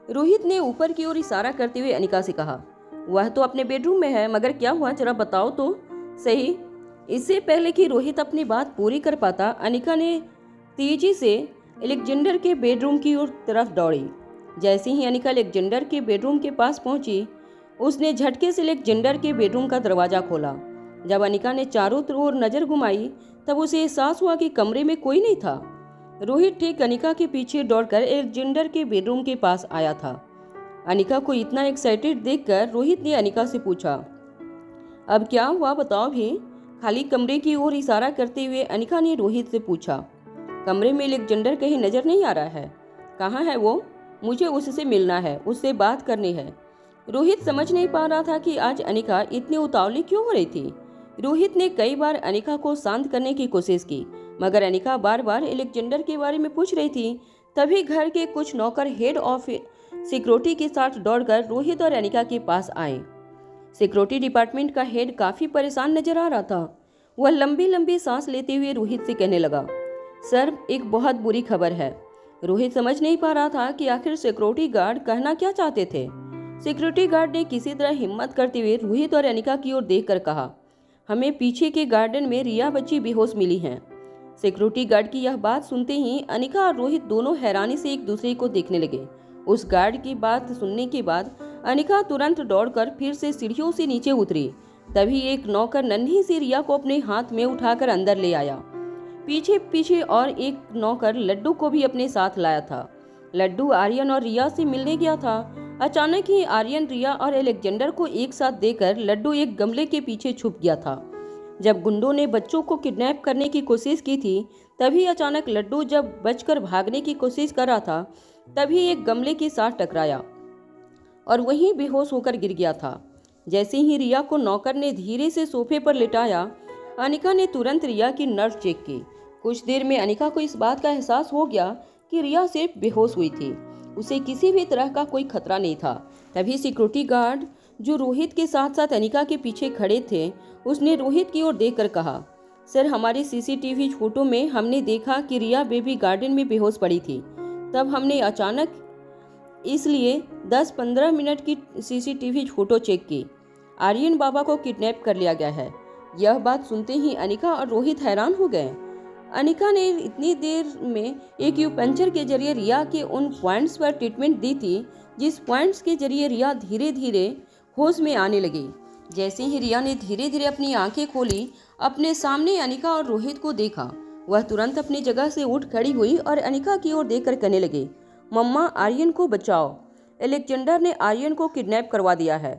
रोहित ने ऊपर की ओर इशारा करते हुए अनिका से कहा, वह तो अपने बेडरूम में है, मगर क्या हुआ, जरा बताओ तो सही। इससे पहले कि रोहित अपनी बात पूरी कर पाता, अनिका ने तेजी से अलेक्जेंडर के बेडरूम की ओर तरफ दौड़ी। जैसे ही अनिका अलेक्जेंडर के बेडरूम के पास पहुंची, उसने झटके से अलेक्जेंडर के बेडरूम का दरवाजा खोला। जब अनिका ने चारों ओर नजर घुमाई, तब उसे एहसास हुआ कि कमरे में कोई नहीं था। रोहित ठीक अनिका के पीछे दौड़कर अलेक्जेंडर के बेडरूम के पास आया था। अनिका को इतना एक्साइटेड देखकर रोहित ने अनिका से पूछा, अब क्या हुआ, बताओ भी। खाली कमरे की ओर इशारा करते हुए अनिका ने रोहित से पूछा, कमरे में अलेक्जेंडर कहीं नजर नहीं आ रहा है? कहाँ है वो? मुझे उससे मिलना है, उससे बात करनी है। रोहित समझ नहीं पा रहा था कि आज अनिका इतनी उतावली क्यों हो रही थी। रोहित ने कई बार अनिका को शांत करने की कोशिश की, मगर अनिका बार बार अलेक्जेंडर के बारे में पूछ रही थी। तभी घर के कुछ नौकर हेड ऑफ सिक्योरिटी के साथ दौड़कर रोहित और अनिका के पास आए। सिक्योरिटी डिपार्टमेंट का हेड काफी परेशान नजर आ रहा था। वह लंबी लंबी सांस लेते हुए रोहित से कहने लगा, सर, एक बहुत बुरी खबर है। रोहित समझ नहीं पा रहा था कि आखिर सिक्योरिटी गार्ड कहना क्या चाहते थे। सिक्योरिटी गार्ड ने किसी तरह हिम्मत करते हुए रोहित और अनिका की ओर देखकर कहा, हमें पीछे के गार्डन में रिया बच्ची बेहोश मिली हैं। सिक्योरिटी गार्ड की यह बात सुनते ही अनिका और रोहित दोनों हैरानी से एक दूसरे को देखने लगे। उस गार्ड की बात सुनने के बाद अनिका तुरंत दौड़कर फिर से सीढ़ियों से नीचे उतरी। तभी एक नौकर नन्ही सी रिया को अपने हाथ में उठाकर अंदर ले आया। पीछे पीछे और एक नौकर लड्डू को भी अपने साथ लाया था। लड्डू आर्यन और रिया से मिलने गया था। अचानक ही आर्यन, रिया और अलेक्जेंडर को एक साथ देखकर लड्डू एक गमले के पीछे छुप गया था। जब गुंडों ने बच्चों को किडनैप करने की कोशिश की थी, तभी अचानक लड्डू जब बचकर भागने की कोशिश कर रहा था, तभी एक गमले के साथ टकराया और वहीं बेहोश होकर गिर गया था। जैसे ही रिया को नौकर ने धीरे से सोफे पर लिटाया, अनिका ने तुरंत रिया की नर्व चेक की। कुछ देर में अनिका को इस बात का एहसास हो गया कि रिया सिर्फ बेहोश हुई थी, उसे किसी भी तरह का कोई खतरा नहीं था। तभी सिक्योरिटी गार्ड, जो रोहित के साथ साथ अनिका के पीछे खड़े थे, उसने रोहित की ओर देखकर कहा, सर, हमारी सीसीटीवी फोटो में हमने देखा कि रिया बेबी गार्डन में बेहोश पड़ी थी। तब हमने अचानक इसलिए 10-15 मिनट की सीसीटीवी फोटो चेक की। आर्यन बाबा को किडनैप कर लिया गया है। यह बात सुनते ही अनिका और रोहित हैरान हो गए। अनिका ने इतनी देर में एक्यूपंक्चर के जरिए रिया के उन पॉइंट्स पर ट्रीटमेंट दी थी जिस पॉइंट्स के जरिए रिया धीरे धीरे होश में आने लगी। जैसे ही रिया ने धीरे धीरे अपनी आंखें खोली, अपने सामने अनिका और रोहित को देखा। वह तुरंत अपनी जगह से उठ खड़ी हुई और अनिका की ओर देखकर कहने लगी, मम्मा, आर्यन को बचाओ। अलेक्जेंडर ने आर्यन को किडनैप करवा दिया है।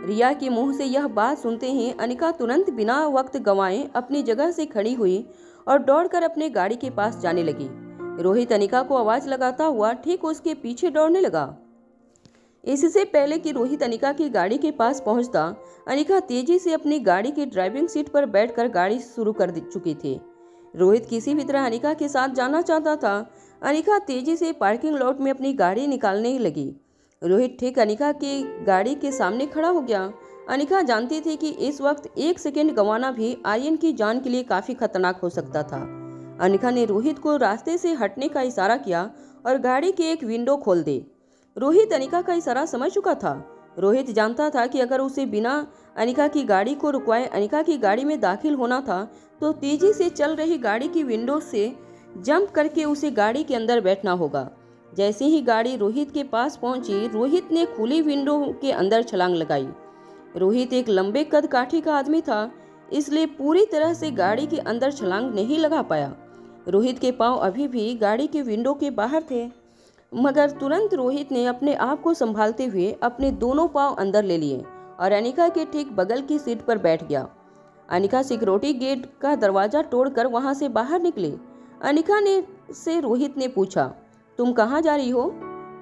रिया के मुंह से यह बात सुनते ही अनिका तुरंत बिना वक्त गंवाए अपनी जगह से खड़ी हुई और दौड़कर अपने गाड़ी के पास जाने लगी। रोहित अनिका को आवाज लगाता हुआ ठीक उसके पीछे दौड़ने लगा। इससे पहले कि रोहित अनिका की गाड़ी के पास पहुंचता, अनिका तेजी से अपनी गाड़ी की ड्राइविंग सीट पर बैठकर गाड़ी शुरू कर चुकी थी। रोहित किसी भी तरह अनिका के साथ जाना चाहता था। अनिका तेजी से पार्किंग लॉट में अपनी गाड़ी निकालने लगी। रोहित ठीक अनिका की गाड़ी के सामने खड़ा हो गया। अनिका जानती थी कि इस वक्त 1 सेकंड गंवाना भी आर्यन की जान के लिए काफी खतरनाक हो सकता था। अनिका ने रोहित को रास्ते से हटने का इशारा किया और गाड़ी की एक विंडो खोल दी। रोहित अनिका का इशारा समझ चुका था। रोहित जानता था कि अगर उसे बिना अनिका की गाड़ी को रुकवाए अनिका की गाड़ी में दाखिल होना था तो तेजी से चल रही गाड़ी की विंडो से जंप करके उसे गाड़ी के अंदर बैठना होगा। जैसे ही गाड़ी रोहित के पास पहुंची, रोहित ने खुली विंडो के अंदर छलांग लगाई। रोहित एक लंबे कद काठी का आदमी था, इसलिए पूरी तरह से गाड़ी के अंदर छलांग नहीं लगा पाया। रोहित के पांव अभी भी गाड़ी के विंडो के बाहर थे, मगर तुरंत रोहित ने अपने आप को संभालते हुए अपने दोनों पांव अंदर ले लिए और अनिका के ठीक बगल की सीट पर बैठ गया। अनिका सिक्योरिटी गेट का दरवाजा तोड़कर वहां से बाहर निकली। अनिका से रोहित ने पूछा, तुम कहाँ जा रही हो?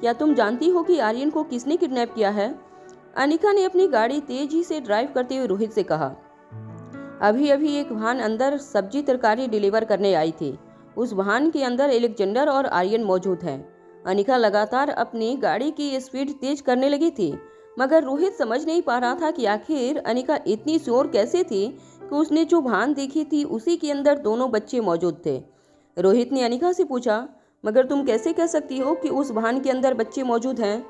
क्या तुम जानती हो कि आर्यन को किसने किडनैप किया है? अनिका ने अपनी गाड़ी तेजी से ड्राइव करते हुए रोहित से कहा। अभी अभी एक वाहन अंदर सब्जी तरकारी डिलीवर करने आई थी। उस वाहन के अंदर एलेक्जेंडर और आर्यन मौजूद हैं। अनिका लगातार अपनी गाड़ी की स्पीड तेज करने लगी थी, मगर रोहित समझ नहीं पा रहा था कि आखिर अनिका इतनी श्योर कैसे थी कि उसने जो वाहन देखी थी उसी के अंदर दोनों बच्चे मौजूद थे। रोहित ने अनिका से पूछा, मगर तुम कैसे कह सकती हो कि उस वाहन के अंदर बच्चे मौजूद हैं?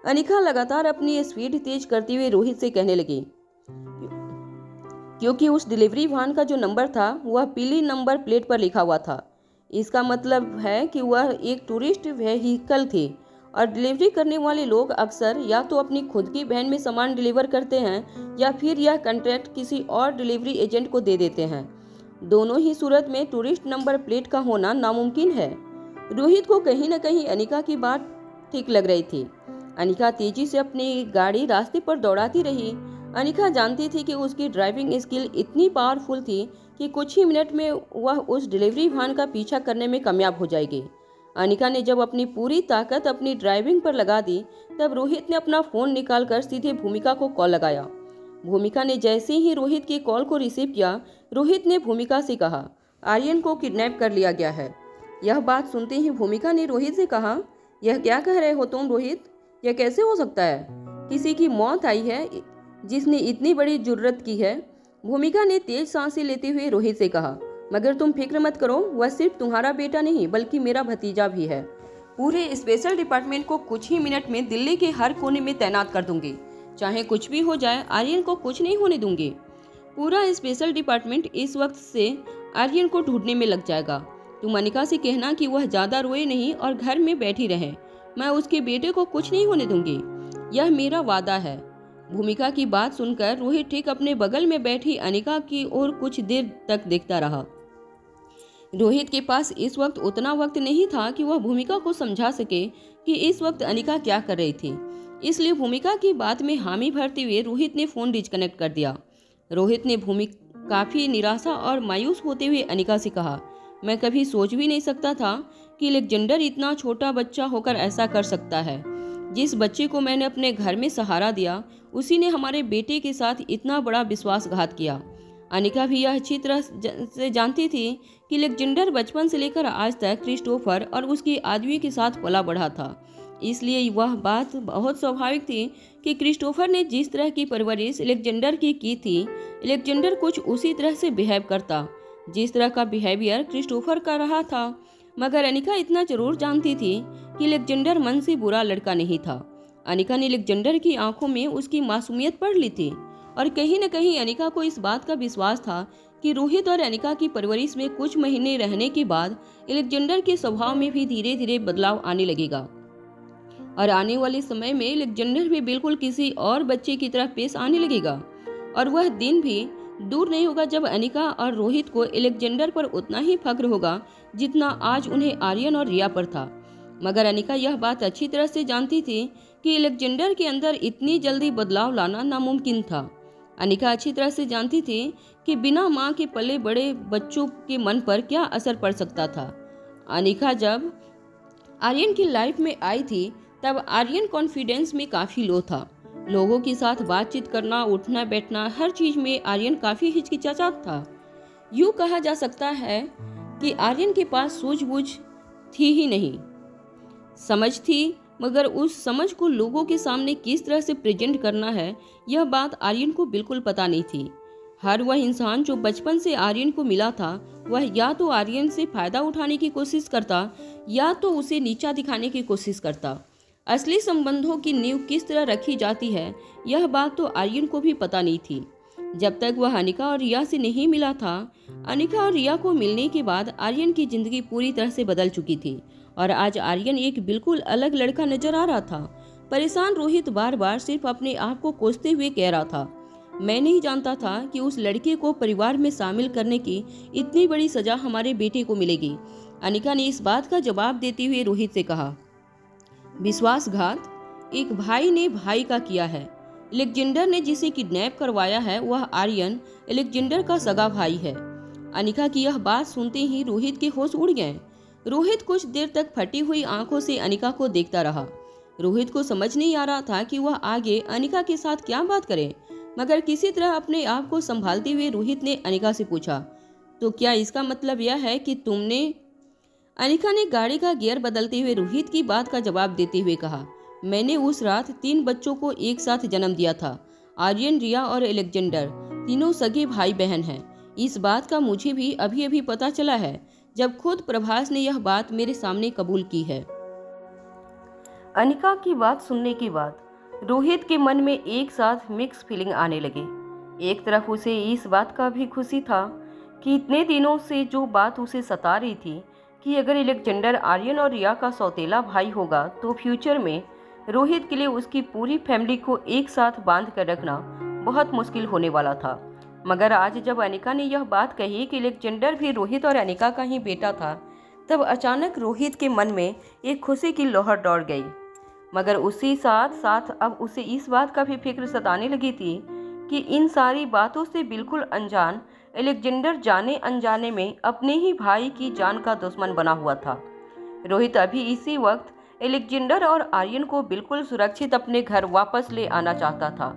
अनिका लगातार अपनी स्पीड तेज करते हुए रोहित से कहने लगी, क्योंकि उस डिलीवरी वाहन का जो नंबर था वह पीली नंबर प्लेट पर लिखा हुआ था। इसका मतलब है कि वह एक टूरिस्ट व्हीकल थी और डिलीवरी करने वाले लोग अक्सर या तो अपनी खुद की वैन में सामान डिलीवर करते हैं या फिर यह कॉन्ट्रैक्ट किसी और डिलीवरी एजेंट को दे देते हैं। दोनों ही सूरत में टूरिस्ट नंबर प्लेट का होना नामुमकिन है। रोहित को कहीं न कहीं अनिका की बात ठीक लग रही थी। अनिका तेजी से अपनी गाड़ी रास्ते पर दौड़ाती रही। अनिका जानती थी कि उसकी ड्राइविंग स्किल इतनी पावरफुल थी कि कुछ ही मिनट में वह उस डिलीवरी वाहन का पीछा करने में कामयाब हो जाएगी। अनिका ने जब अपनी पूरी ताकत अपनी ड्राइविंग पर लगा दी, तब रोहित ने अपना फ़ोन निकालकर सीधे भूमिका को कॉल लगाया। भूमिका ने जैसे ही रोहित की कॉल को रिसीव किया, रोहित ने भूमिका से कहा, आर्यन को किडनैप कर लिया गया है। यह बात सुनते ही भूमिका ने रोहित से कहा, यह क्या कह रहे हो तुम रोहित? यह कैसे हो सकता है? किसी की मौत आई है जिसने इतनी बड़ी जुर्रत की है। भूमिका ने तेज सांसें लेते हुए रोहित से कहा, मगर तुम फिक्र मत करो, वह सिर्फ तुम्हारा बेटा नहीं बल्कि मेरा भतीजा भी है। पूरे स्पेशल डिपार्टमेंट को कुछ ही मिनट में दिल्ली के हर कोने में तैनात कर दूंगी। चाहे कुछ भी हो जाए, आर्यन को कुछ नहीं होने दूंगी। पूरा स्पेशल डिपार्टमेंट इस वक्त से आर्यन को ढूंढने में लग जाएगा। तुम अनिका से कहना कि वह ज्यादा रोए नहीं और घर में बैठी रहे। मैं उसके बेटे को कुछ नहीं होने दूंगी, यह मेरा वादा है। भूमिका की बात सुनकर रोहित ठीक अपने बगल में बैठी अनिका की ओर कुछ देर तक देखता रहा। रोहित के पास इस वक्त उतना वक्त नहीं था कि वह भूमिका को समझा सके कि इस वक्त अनिका क्या कर रही थी, इसलिए भूमिका की बात में हामी भरते हुए रोहित ने फोन डिस्कनेक्ट कर दिया। रोहित ने काफी निराशा और मायूस होते हुए अनिका से कहा, मैं कभी सोच भी नहीं सकता था कि एलेक्जेंडर इतना छोटा बच्चा होकर ऐसा कर सकता है। जिस बच्चे को मैंने अपने घर में सहारा दिया, उसी ने हमारे बेटे के साथ इतना बड़ा विश्वासघात किया। अनिका भी यह अच्छी तरह से जानती थी कि एलेक्जेंडर बचपन से लेकर आज तक क्रिस्टोफर और उसकी आदमी के साथ पला बढ़ा था, इसलिए वह बात बहुत स्वाभाविक थी कि क्रिस्टोफर ने जिस तरह की परवरिश एलेक्जेंडर की थी, एलेक्जेंडर कुछ उसी तरह से बिहेव करता जिस तरह का बिहेवियर क्रिस्टोफर का रहा था। मगर अनिका इतना जरूर जानती थी कि एलेक्जेंडर मन से बुरा लड़का नहीं था। अनिका ने एलेक्जेंडर की आंखों में उसकी मासूमियत पढ़ ली थी और कहीं न कहीं अनिका को इस बात का विश्वास था कि रोहित और अनिका की परवरिश में कुछ महीने रहने के बाद एलेक्जेंडर के स्वभाव में भी धीरे धीरे बदलाव आने लगेगा और आने वाले समय में एलेक्जेंडर भी बिल्कुल किसी और बच्चे की तरह पेश आने लगेगा। और वह दिन भी दूर नहीं होगा जब अनिका और रोहित को एलेक्जेंडर पर उतना ही फक्र होगा जितना आज उन्हें आर्यन और रिया पर था। मगर अनिका यह बात अच्छी तरह से जानती थी कि एलेक्जेंडर के अंदर इतनी जल्दी बदलाव लाना नामुमकिन था। अनिका अच्छी तरह से जानती थी कि बिना माँ के पले बड़े बच्चों के मन पर क्या असर पड़ सकता था। अनिका जब आर्यन की लाइफ में आई थी तब आर्यन कॉन्फिडेंस में काफ़ी लो था। लोगों के साथ बातचीत करना, उठना बैठना, हर चीज़ में आर्यन काफ़ी हिचकिचाता था। यूँ कहा जा सकता है कि आर्यन के पास सूझबूझ थी ही नहीं, समझ थी मगर उस समझ को लोगों के सामने किस तरह से प्रेजेंट करना है, यह बात आर्यन को बिल्कुल पता नहीं थी। हर वह इंसान जो बचपन से आर्यन को मिला था, वह या तो आर्यन से फायदा उठाने की कोशिश करता या तो उसे नीचा दिखाने की कोशिश करता। असली संबंधों की नींव किस तरह रखी जाती है, यह बात तो आर्यन को भी पता नहीं थी। जब तक वह अनिका और रिया से नहीं मिला था। अनिका और रिया को मिलने के बाद आर्यन की जिंदगी पूरी तरह से बदल चुकी थी और आज आर्यन एक बिल्कुल अलग लड़का नजर आ रहा था। परेशान रोहित बार बार सिर्फ अपने आप को कोसते हुए कह रहा था, मैं नहीं जानता था कि उस लड़के को परिवार में शामिल करने की इतनी बड़ी सजा हमारे बेटे को मिलेगी। अनिका ने इस बात का जवाब देते हुए रोहित से कहा, विश्वासघात एक भाई ने भाई का किया है। एलेक्जेंडर ने जिसे किडनैप करवाया है वह आर्यन एलेक्जेंडर का सगा भाई है। अनिका की यह बात सुनते ही रोहित के होश उड़ गए। रोहित कुछ देर तक फटी हुई आंखों से अनिका को देखता रहा। रोहित को समझ नहीं आ रहा था कि वह आगे अनिका के साथ क्या बात करे, मगर किसी तरह अपने आप को संभालते हुए रोहित ने अनिका से पूछा, तो क्या इसका मतलब यह है कि तुमने? अनिका ने गाड़ी का गियर बदलते हुए रोहित की बात का जवाब देते हुए कहा, मैंने उस रात 3 बच्चों को एक साथ जन्म दिया था। आर्यन, रिया और एलेक्जेंडर तीनों सगे भाई बहन हैं। इस बात का मुझे भी अभी अभी पता चला है, जब खुद प्रभास ने यह बात मेरे सामने कबूल की है। अनिका की बात सुनने के बाद रोहित के मन में एक साथ मिक्स फीलिंग आने लगे। एक तरफ उसे इस बात का भी खुशी था कि इतने दिनों से जो बात उसे सता रही थी कि अगर एलेक्जेंडर आर्यन और रिया का सौतेला भाई होगा तो फ्यूचर में रोहित के लिए उसकी पूरी फैमिली को एक साथ बांध कर रखना बहुत मुश्किल होने वाला था। मगर आज जब अनिका ने यह बात कही कि एलेक्जेंडर भी रोहित और अनिका का ही बेटा था, तब अचानक रोहित के मन में एक खुशी की लहर दौड़ गई। मगर उसी साथ साथ अब उसे इस बात का भी फिक्र सताने लगी थी कि इन सारी बातों से बिल्कुल अनजान एलेक्जेंडर जाने अनजाने में अपने ही भाई की जान का दुश्मन बना हुआ था। रोहित अभी इसी वक्त एलेक्जेंडर और आर्यन को बिल्कुल सुरक्षित अपने घर वापस ले आना चाहता था,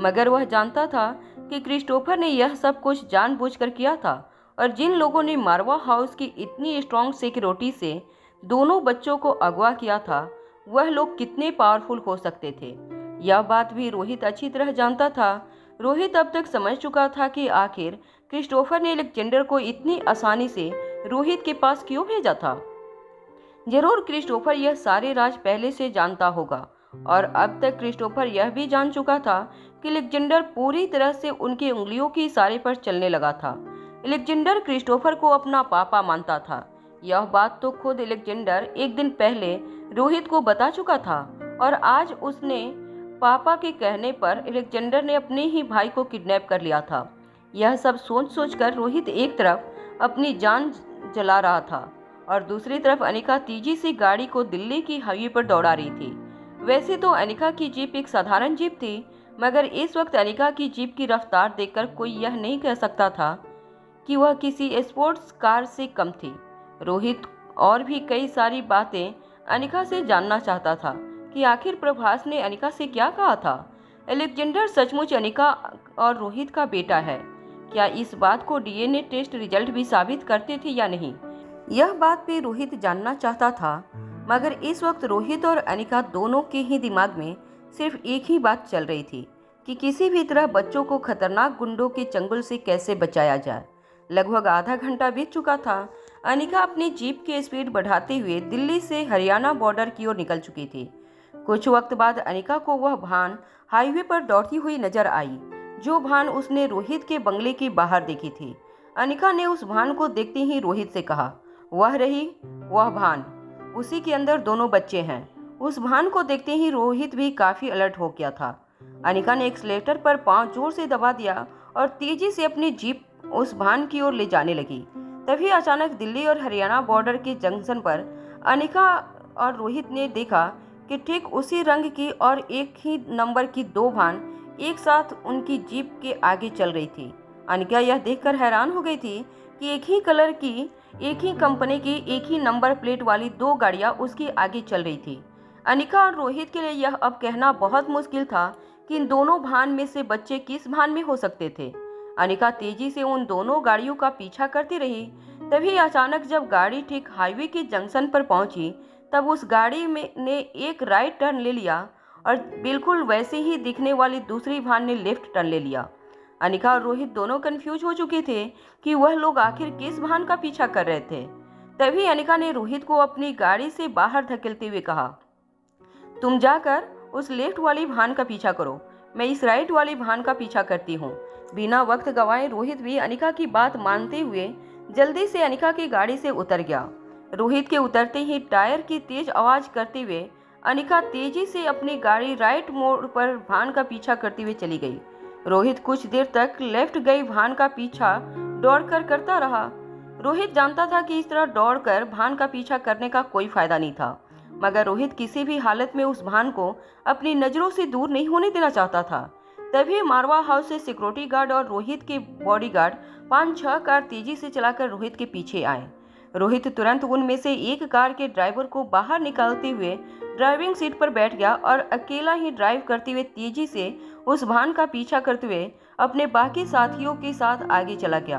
मगर वह जानता था कि क्रिस्टोफर ने यह सब कुछ जानबूझकर किया था और जिन लोगों ने मारवा हाउस की इतनी स्ट्रॉन्ग सिक्योरिटी से दोनों बच्चों को अगवा किया था, वह लोग कितने पावरफुल हो सकते थे, यह बात भी रोहित अच्छी तरह जानता था। रोहित अब तक समझ चुका था कि आखिर क्रिस्टोफर ने एलेक्जेंडर को इतनी आसानी से रोहित के पास क्यों भेजा था। जरूर क्रिस्टोफर यह सारे राज पहले से जानता होगा और अब तक क्रिस्टोफर यह भी जान चुका था कि एलेक्जेंडर पूरी तरह से उनकी उंगलियों के इशारे पर चलने लगा था। एलेक्जेंडर क्रिस्टोफर को अपना पापा मानता था। यह बात तो खुद एलेक्जेंडर एक दिन पहले रोहित को बता चुका था और आज उसने पापा के कहने पर एलेक्जेंडर ने अपने ही भाई को किडनैप कर लिया था। यह सब सोच सोचकर रोहित एक तरफ अपनी जान जला रहा था और दूसरी तरफ अनिका तेजी से गाड़ी को दिल्ली की हाईवे पर दौड़ा रही थी। वैसे तो अनिका की जीप एक साधारण जीप थी, मगर इस वक्त अनिका की जीप की रफ्तार देखकर कोई यह नहीं कह सकता था कि वह किसी स्पोर्ट्स कार से कम थी। रोहित और भी कई सारी बातें अनिका से जानना चाहता था कि आखिर प्रभास ने अनिका से क्या कहा था। एलेक्जेंडर सचमुच अनिका और रोहित का बेटा है? क्या इस बात को डीएनए टेस्ट रिजल्ट भी साबित करते थे या नहीं? यह बात भी रोहित जानना चाहता था, मगर इस वक्त रोहित और अनिका दोनों के ही दिमाग में सिर्फ एक ही बात चल रही थी कि किसी भी तरह बच्चों को खतरनाक गुंडों के चंगुल से कैसे बचाया जाए। लगभग आधा घंटा बीत चुका था। अनिका अपनी जीप की स्पीड बढ़ाते हुए दिल्ली से हरियाणा बॉर्डर की ओर निकल चुकी थी। कुछ वक्त बाद अनिका को वह भान हाईवे पर दौड़ती हुई नजर आई, जो भान उसने रोहित के बंगले के बाहर देखी थी। अनिका ने उस भान को देखते ही रोहित से कहा, वह रही वह भान, उसी के अंदर दोनों बच्चे हैं। उस भान को देखते ही रोहित भी काफी अलर्ट हो गया था। अनिका ने एक्सीलेटर पर पांव जोर से दबा दिया और तेजी से अपनी जीप उस भान की ओर ले जाने लगी। तभी अचानक दिल्ली और हरियाणा बॉर्डर के जंक्शन पर अनिका और रोहित ने देखा कि ठीक उसी रंग की और एक ही नंबर की 2 भान एक साथ उनकी जीप के आगे चल रही थी। अनिका यह देखकर हैरान हो गई थी कि एक ही कलर की, एक ही कंपनी की, एक ही नंबर प्लेट वाली 2 गाड़ियां उसके आगे चल रही थी। अनिका और रोहित के लिए यह अब कहना बहुत मुश्किल था कि इन दोनों भान में से बच्चे किस भान में हो सकते थे। अनिका तेजी से उन दोनों गाड़ियों का पीछा करती रही। तभी अचानक जब गाड़ी ठीक हाईवे के जंक्शन पर पहुंची, तब उस गाड़ी में ने एक राइट टर्न ले लिया और बिल्कुल वैसे ही दिखने वाली दूसरी वाहन ने लेफ्ट टर्न ले लिया। अनिका और रोहित दोनों कंफ्यूज हो चुके थे कि वह लोग आखिर किस वाहन का पीछा कर रहे थे। तभी अनिका ने रोहित को अपनी गाड़ी से बाहर धकेलते हुए कहा, तुम जाकर उस लेफ्ट वाली वाहन का पीछा करो, मैं इस राइट वाली वाहन का पीछा करती हूँ। बिना वक्त गंवाए रोहित भी अनिका की बात मानते हुए जल्दी से अनिका की गाड़ी से उतर गया। रोहित के उतरते ही टायर की तेज आवाज करते हुए अनिका तेजी से अपनी गाड़ी राइट मोड़ पर वाहन का पीछा करते हुए चली गई। रोहित कुछ देर तक लेफ्ट गई वाहन का पीछा दौड़कर करता रहा। रोहित जानता था कि इस तरह दौड़कर वाहन का पीछा करने का कोई फायदा नहीं था, मगर रोहित किसी भी हालत में उस वाहन को अपनी नजरों से दूर नहीं होने देना चाहता था। तभी मारवा हाउस से सिक्योरिटी गार्ड और रोहित के बॉडीगार्ड 5-6 कार तेजी से चलाकर रोहित के पीछे आए। रोहित तुरंत उनमें से एक कार के ड्राइवर को बाहर निकालते हुए ड्राइविंग सीट पर बैठ गया और अकेला ही ड्राइव करते हुए तेजी से उस वाहन का पीछा करते हुए अपने बाकी साथियों के साथ आगे चला गया।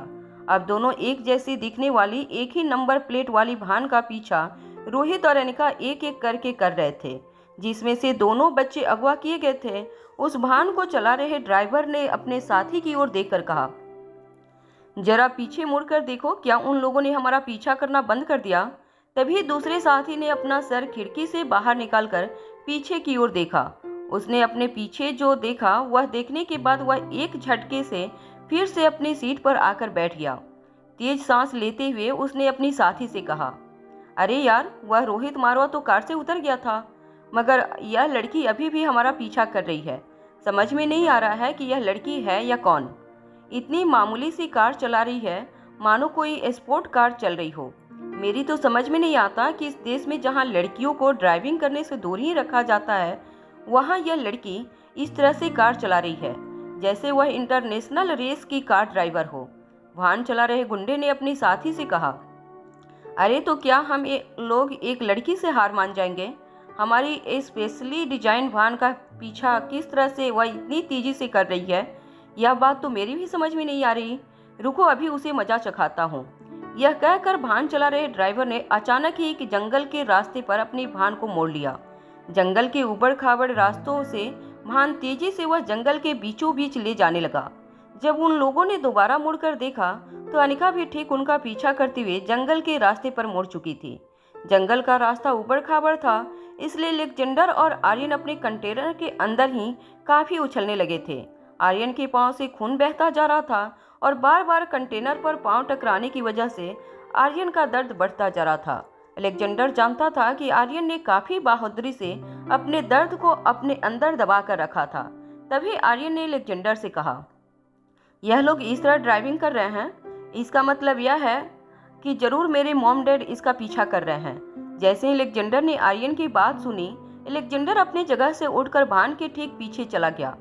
अब दोनों एक जैसी दिखने वाली एक ही नंबर प्लेट वाली वाहन का पीछा रोहित और अनिका एक एक करके कर रहे थे, जिसमें से दोनों बच्चे अगवा किए गए थे। उस वाहन को चला रहे ड्राइवर ने अपने साथी की ओर देखकर कहा, जरा पीछे मुड़कर देखो, क्या उन लोगों ने हमारा पीछा करना बंद कर दिया? तभी दूसरे साथी ने अपना सर खिड़की से बाहर निकालकर पीछे की ओर देखा। उसने अपने पीछे जो देखा वह देखने के बाद वह एक झटके से फिर से अपनी सीट पर आकर बैठ गया। तेज सांस लेते हुए उसने अपनी साथी से कहा, अरे यार, वह रोहित मारवा तो कार से उतर गया था, मगर यह लड़की अभी भी हमारा पीछा कर रही है। समझ में नहीं आ रहा है कि यह लड़की है या कौन। इतनी मामूली सी कार चला रही है, मानो कोई स्पोर्ट कार चल रही हो। मेरी तो समझ में नहीं आता कि इस देश में जहां लड़कियों को ड्राइविंग करने से दूर ही रखा जाता है, वहां यह लड़की इस तरह से कार चला रही है जैसे वह इंटरनेशनल रेस की कार ड्राइवर हो। वाहन चला रहे गुंडे ने अपनी साथी से कहा, अरे तो क्या हम लोग एक लड़की से हार मान जाएंगे? हमारी स्पेशली डिजाइन वाहन का पीछा किस तरह से वह इतनी तेजी से कर रही है, यह बात तो मेरी भी समझ में नहीं आ रही। रुको, अभी उसे मजा चखाता हूँ। यह कहकर वाहन चला रहे ड्राइवर ने अचानक ही एक जंगल के रास्ते पर अपनी वाहन को मोड़ लिया। जंगल के उबड़ खाबड़ रास्तों से वाहन तेजी से वह जंगल के बीचों बीच ले जाने लगा। जब उन लोगों ने दोबारा मुड़कर देखा तो अनिका भी ठीक उनका पीछा करते हुए जंगल के रास्ते पर मुड़ चुकी थी। जंगल का रास्ता उबड़ खाबड़ था, इसलिए अलेक्जेंडर और आर्यन अपने कंटेनर के अंदर ही काफी उछलने लगे थे। आर्यन के पांव से खून बहता जा रहा था और बार बार कंटेनर पर पांव टकराने की वजह से आर्यन का दर्द बढ़ता जा रहा था। अलेक्जेंडर जानता था कि आर्यन ने काफी बहादुरी से अपने दर्द को अपने अंदर दबा कर रखा था। तभी आर्यन ने अलेक्जेंडर से कहा, यह लोग इस तरह ड्राइविंग कर रहे हैं, इसका मतलब यह है कि जरूर मेरे मॉम डैड इसका पीछा कर रहे हैं। जैसे ही अलेक्जेंडर ने आर्यन की बात सुनी, अलेक्जेंडर अपनी जगह से उठकर वाहन के ठीक पीछे चला गया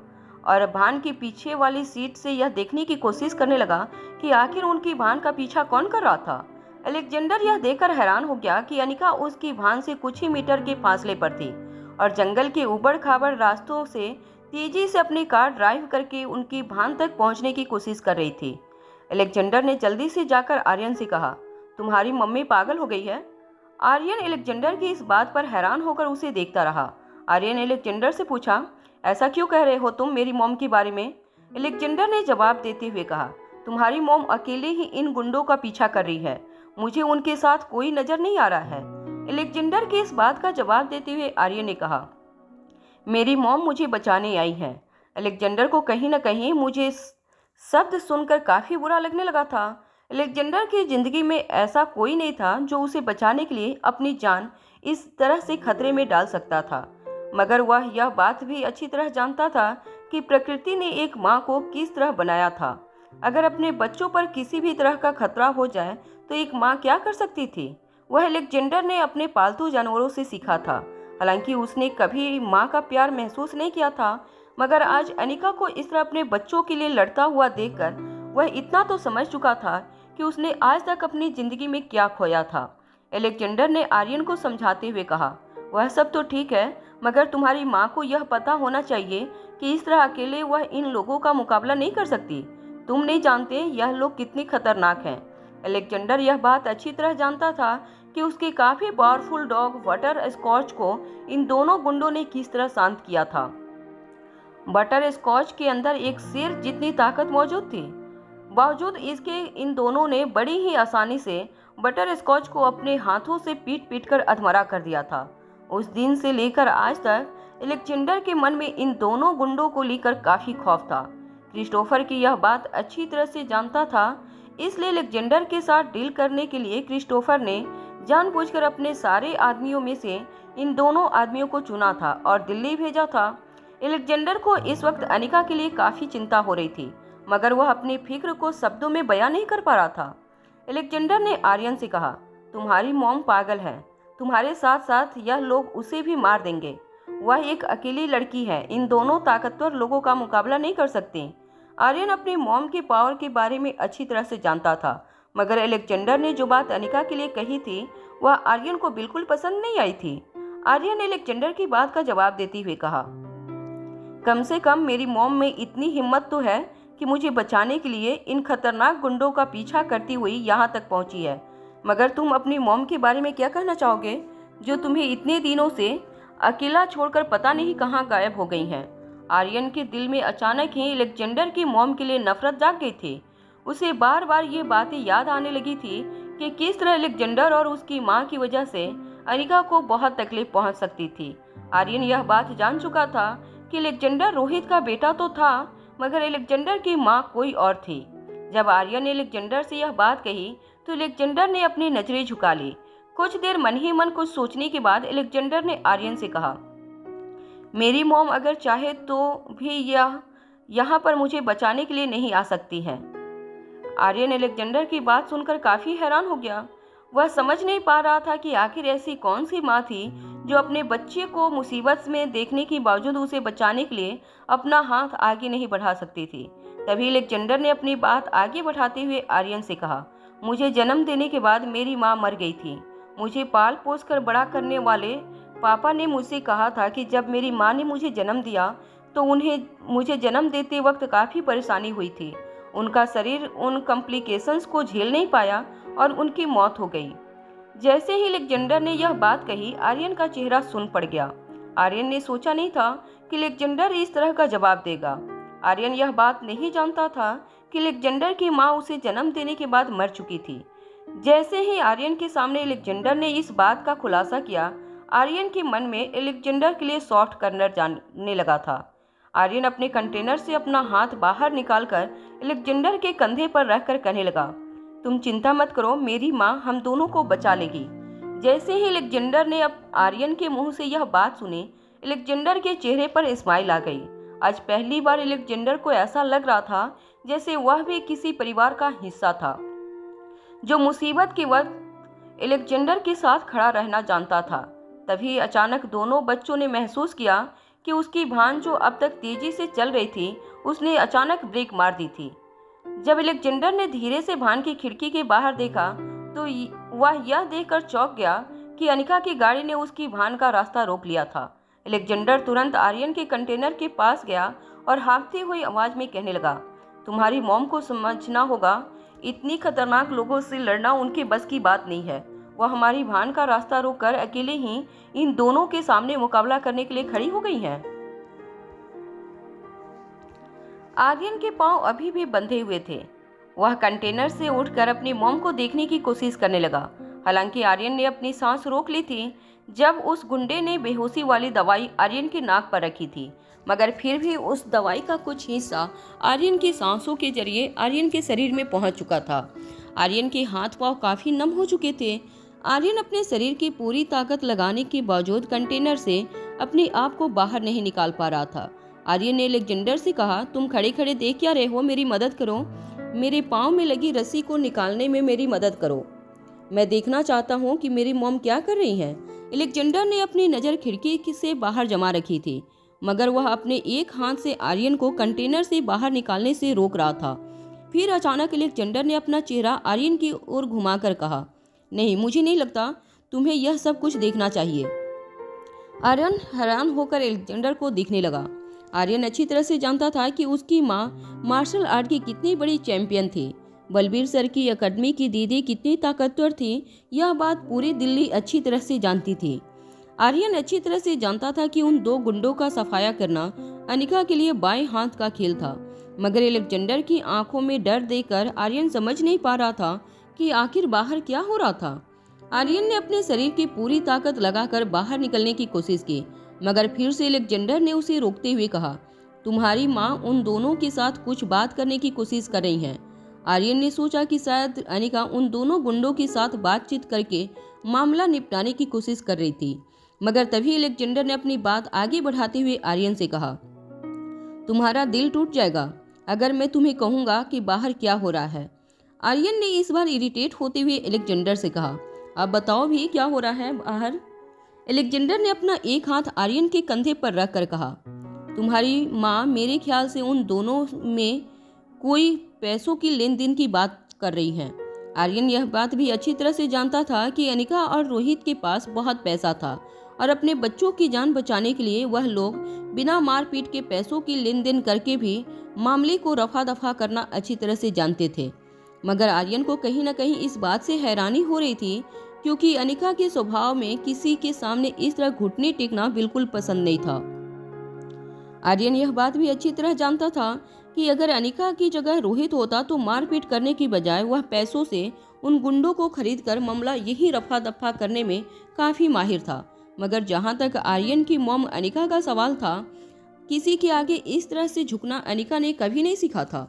और वाहन की पीछे वाली सीट से यह देखने की कोशिश करने लगा कि आखिर उनकी वाहन का पीछा कौन कर रहा था। अलेक्जेंडर यह देखकर हैरान हो गया कि अनिका उसकी वाहन से कुछ ही मीटर के फासले पर थी और जंगल के उबड़ खाबड़ रास्तों से तेजी से अपनी कार ड्राइव करके उनकी वाहन तक पहुंचने की कोशिश कर रही थी। अलेक्जेंडर ने जल्दी से जाकर आर्यन से कहा, तुम्हारी मम्मी पागल हो गई है? आर्यन अलेक्जेंडर की इस बात पर हैरान होकर उसे देखता रहा। आर्यन ने अलेक्जेंडर से पूछा, ऐसा क्यों कह रहे हो तुम मेरी मॉम के बारे में? अलेक्जेंडर ने जवाब देते हुए कहा, तुम्हारी मॉम अकेले ही इन गुंडों का पीछा कर रही है, मुझे उनके साथ कोई नजर नहीं आ रहा है। अलेक्जेंडर के इस बात का जवाब देते हुए आर्यन ने कहा, मेरी मॉम मुझे बचाने आई है। अलेक्जेंडर को कहीं न कहीं मुझे शब्द सुनकर काफ़ी बुरा लगने लगा था। अलेक्जेंडर की ज़िंदगी में ऐसा कोई नहीं था जो उसे बचाने के लिए अपनी जान इस तरह से खतरे में डाल सकता था, मगर वह यह बात भी अच्छी तरह जानता था कि प्रकृति ने एक माँ को किस तरह बनाया था। अगर अपने बच्चों पर किसी भी तरह का खतरा हो जाए तो एक माँ क्या कर सकती थी? वह अलेक्जेंडर ने अपने पालतू जानवरों से सीखा था। हालांकि उसने कभी माँ का प्यार महसूस नहीं किया था, मगर आज अनिका को इस तरह अपने बच्चों के लिए लड़ता हुआ देखकर वह इतना तो समझ चुका था कि उसने आज तक अपनी जिंदगी में क्या खोया था। अलेक्जेंडर ने आर्यन को समझाते हुए कहा, वह सब तो ठीक है, मगर तुम्हारी माँ को यह पता होना चाहिए कि इस तरह अकेले वह इन लोगों का मुकाबला नहीं कर सकती। तुम नहीं जानते यह लोग कितने खतरनाक हैं। अलेक्जेंडर यह बात अच्छी तरह जानता था कि उसके काफ़ी पावरफुल डॉग बटर स्कॉच को इन दोनों गुंडों ने किस तरह शांत किया था। बटर स्कॉच के अंदर एक शेर जितनी ताकत मौजूद थी। बावजूद इसके इन दोनों ने बड़ी ही आसानी से बटर स्कॉच को अपने हाथों से पीट पीट कर अधमरा कर दिया था। उस दिन से लेकर आज तक एलेक्जेंडर के मन में इन दोनों गुंडों को लेकर काफ़ी खौफ था। क्रिस्टोफर की यह बात अच्छी तरह से जानता था, इसलिए एलेक्जेंडर के साथ डील करने के लिए क्रिस्टोफर ने जानबूझकर अपने सारे आदमियों में से इन दोनों आदमियों को चुना था और दिल्ली भेजा था। एलेक्जेंडर को इस वक्त अनिका के लिए काफ़ी चिंता हो रही थी, मगर वह अपनी फिक्र को शब्दों में बयां नहीं कर पा रहा था। एलेक्जेंडर ने आर्यन से कहा, तुम्हारी मॉम पागल है, तुम्हारे साथ साथ यह लोग उसे भी मार देंगे। वह एक अकेली लड़की है, इन दोनों ताकतवर लोगों का मुकाबला नहीं कर सकती। आर्यन अपनी मॉम के पावर के बारे में अच्छी तरह से जानता था, मगर एलेक्जेंडर ने जो बात अनिका के लिए कही थी वह आर्यन को बिल्कुल पसंद नहीं आई थी। आर्यन ने एलेक्जेंडर की बात का जवाब देते हुए कहा, कम से कम मेरी मॉम में इतनी हिम्मत तो है कि मुझे बचाने के लिए इन खतरनाक गुंडों का पीछा करती हुई यहाँ तक पहुँची है। मगर तुम अपनी मॉम के बारे में क्या कहना चाहोगे, जो तुम्हें इतने दिनों से अकेला छोड़कर पता नहीं कहाँ गायब हो गई हैं। आर्यन के दिल में अचानक ही एलेक्जेंडर की मॉम के लिए नफरत जाग गई थी। उसे बार बार ये बातें याद आने लगी थी कि किस तरह एलेक्जेंडर और उसकी माँ की वजह से अनिका को बहुत तकलीफ पहुँच सकती थी। आर्यन यह बात जान चुका था कि एलेक्जेंडर रोहित का बेटा तो था, मगर एलेक्जेंडर की माँ कोई और थी। जब आर्यन ने एलेक्जेंडर से यह बात कही तो एलेक्जेंडर ने अपनी नजरें झुका ली। कुछ देर मन ही मन कुछ सोचने के बाद एलेक्जेंडर ने आर्यन से कहा, मेरी मॉम अगर चाहे तो भी यह यहाँ पर मुझे बचाने के लिए नहीं आ सकती है। आर्यन एलेक्जेंडर की बात सुनकर काफ़ी हैरान हो गया। वह समझ नहीं पा रहा था कि आखिर ऐसी कौन सी माँ थी जो अपने बच्चे को मुसीबत में देखने के बावजूद उसे बचाने के लिए अपना हाथ आगे नहीं बढ़ा सकती थी। तभी एलेक्जेंडर ने अपनी बात आगे बढ़ाते हुए आर्यन से कहा, मुझे जन्म देने के बाद मेरी माँ मर गई थी। मुझे पाल पोस कर बड़ा करने वाले पापा ने मुझसे कहा था कि जब मेरी माँ ने मुझे जन्म दिया तो उन्हें मुझे जन्म देते वक्त काफ़ी परेशानी हुई थी। उनका शरीर उन कॉम्प्लिकेशंस को झेल नहीं पाया और उनकी मौत हो गई। जैसे ही एलेक्जेंडर ने यह बात कही, आर्यन का चेहरा सुन्न पड़ गया। आर्यन ने सोचा नहीं था कि एलेक्जेंडर इस तरह का जवाब देगा। आर्यन यह बात नहीं जानता था कि एलेक्जेंडर की माँ उसे जन्म देने के बाद मर चुकी थी। जैसे ही आर्यन के सामने एलेक्जेंडर ने इस बात का खुलासा किया, आर्यन के मन में एलेक्जेंडर के लिए सॉफ्ट कॉर्नर जानने लगा था। आर्यन अपने कंटेनर से अपना हाथ बाहर निकालकर एलेक्जेंडर के कंधे पर रखकर कहने लगा, तुम चिंता मत करो, मेरी माँ हम दोनों को बचा लेगी। जैसे ही एलेक्जेंडर ने अब आर्यन के मुंह से यह बात सुनी, एलेक्जेंडर के चेहरे पर स्माइल आ गई। आज पहली बार एलेक्जेंडर को ऐसा लग रहा था जैसे वह भी किसी परिवार का हिस्सा था, जो मुसीबत के वक्त एलेक्जेंडर के साथ खड़ा रहना जानता था। तभी अचानक दोनों बच्चों ने महसूस किया कि उसकी भान जो अब तक तेजी से चल रही थी, उसने अचानक ब्रेक मार दी थी। जब एलेक्जेंडर ने धीरे से भान की खिड़की के बाहर देखा तो वह यह देखकर चौंक गया कि अनिका की गाड़ी ने उसकी भान का रास्ता रोक लिया था। एलेक्जेंडर तुरंत आर्यन के कंटेनर के पास गया और हाँफती हुई आवाज़ में कहने लगा, तुम्हारी मॉम को समझना होगा, इतनी खतरनाक लोगों से लड़ना उनके बस की बात नहीं है। वह हमारी भान का रास्ता रोककर अकेले ही इन दोनों के सामने मुकाबला करने के लिए खड़ी हो गई हैं। आर्यन के पांव अभी भी बंधे हुए थे। वह कंटेनर से उठकर अपनी मॉम को देखने की कोशिश करने लगा। हालांकि आर्यन ने अपनी सांस रोक ली थी जब उस गुंडे ने बेहोशी वाली दवाई आर्यन की नाक पर रखी थी, मगर फिर भी उस दवाई का कुछ हिस्सा आर्यन की सांसों के जरिए आर्यन के शरीर में पहुंच चुका था। आर्यन के हाथ पांव काफ़ी नम हो चुके थे। आर्यन अपने शरीर की पूरी ताकत लगाने के बावजूद कंटेनर से अपने आप को बाहर नहीं निकाल पा रहा था। आर्यन ने एलेक्जेंडर से कहा, तुम खड़े खड़े देख क्या रहे हो, मेरी मदद करो, मेरे पाँव में लगी रस्सी को निकालने में मेरी मदद करो। मैं देखना चाहता हूँ कि मेरी मॉम क्या कर रही हैं। एलेक्जेंडर ने अपनी नज़र खिड़की से बाहर जमा रखी थी, मगर वह अपने एक हाथ से आर्यन को कंटेनर से बाहर निकालने से रोक रहा था। फिर अचानक एलेक्जेंडर ने अपना चेहरा आर्यन की ओर घुमाकर कहा, नहीं, मुझे नहीं लगता तुम्हें यह सब कुछ देखना चाहिए। आर्यन हैरान होकर एलेक्जेंडर को देखने लगा। आर्यन अच्छी तरह से जानता था कि उसकी माँ मार्शल आर्ट की कितनी बड़ी चैंपियन थी। बलबीर सर की एकेडमी की दीदी कितनी ताकतवर थी, यह बात पूरी दिल्ली अच्छी तरह से जानती थी। आर्यन अच्छी तरह से जानता था कि उन दो गुंडों का सफाया करना अनिका के लिए बाएं हाथ का खेल था, मगर एलेक्जेंडर की आंखों में डर देखकर आर्यन समझ नहीं पा रहा था कि आखिर बाहर क्या हो रहा था। आर्यन ने अपने शरीर की पूरी ताकत लगाकर बाहर निकलने की कोशिश की, मगर फिर से एलेक्जेंडर ने उसे रोकते हुए कहा, तुम्हारी माँ उन दोनों के साथ कुछ बात करने की कोशिश कर रही हैं। आर्यन ने सोचा कि शायद अनिका उन दोनों गुंडों के साथ बातचीत करके मामला निपटाने की कोशिश कर रही थी, मगर तभी एलेक्जेंडर ने अपनी बात आगे बढ़ाते हुए आर्यन से कहा, तुम्हारा दिल टूट जाएगा अगर मैं तुम्हें कहूँगा कि बाहर क्या हो रहा है। आर्यन ने इस बार इरिटेट होते हुए एलेक्जेंडर से कहा, अब बताओ भी क्या हो रहा है बाहर। एलेक्जेंडर ने अपना एक हाथ आर्यन के कंधे पर रखकर कहा, तुम्हारी माँ मेरे ख्याल से उन दोनों में कोई पैसों की लेन देन की बात कर रही हैं। आर्यन यह बात भी अच्छी तरह से जानता था कि अनिका और रोहित के पास बहुत पैसा था और अपने बच्चों की जान बचाने के लिए वह लोग बिना मारपीट के पैसों की लेन देन करके भी मामले को रफा दफा करना अच्छी तरह से जानते थे। मगर आर्यन को कहीं न कहीं इस बात से हैरानी हो रही थी, क्योंकि अनिका के स्वभाव में किसी के सामने इस तरह घुटने टेकना बिल्कुल पसंद नहीं था। आर्यन यह बात भी अच्छी तरह जानता था कि अगर अनिका की जगह रोहित होता तो मारपीट करने की बजाय वह पैसों से उन गुंडों को खरीदकर मामला यही रफा दफा करने में काफी माहिर था। मगर जहां तक आर्यन की मॉम अनिका का सवाल था, किसी के आगे इस तरह से झुकना अनिका ने कभी नहीं सीखा था।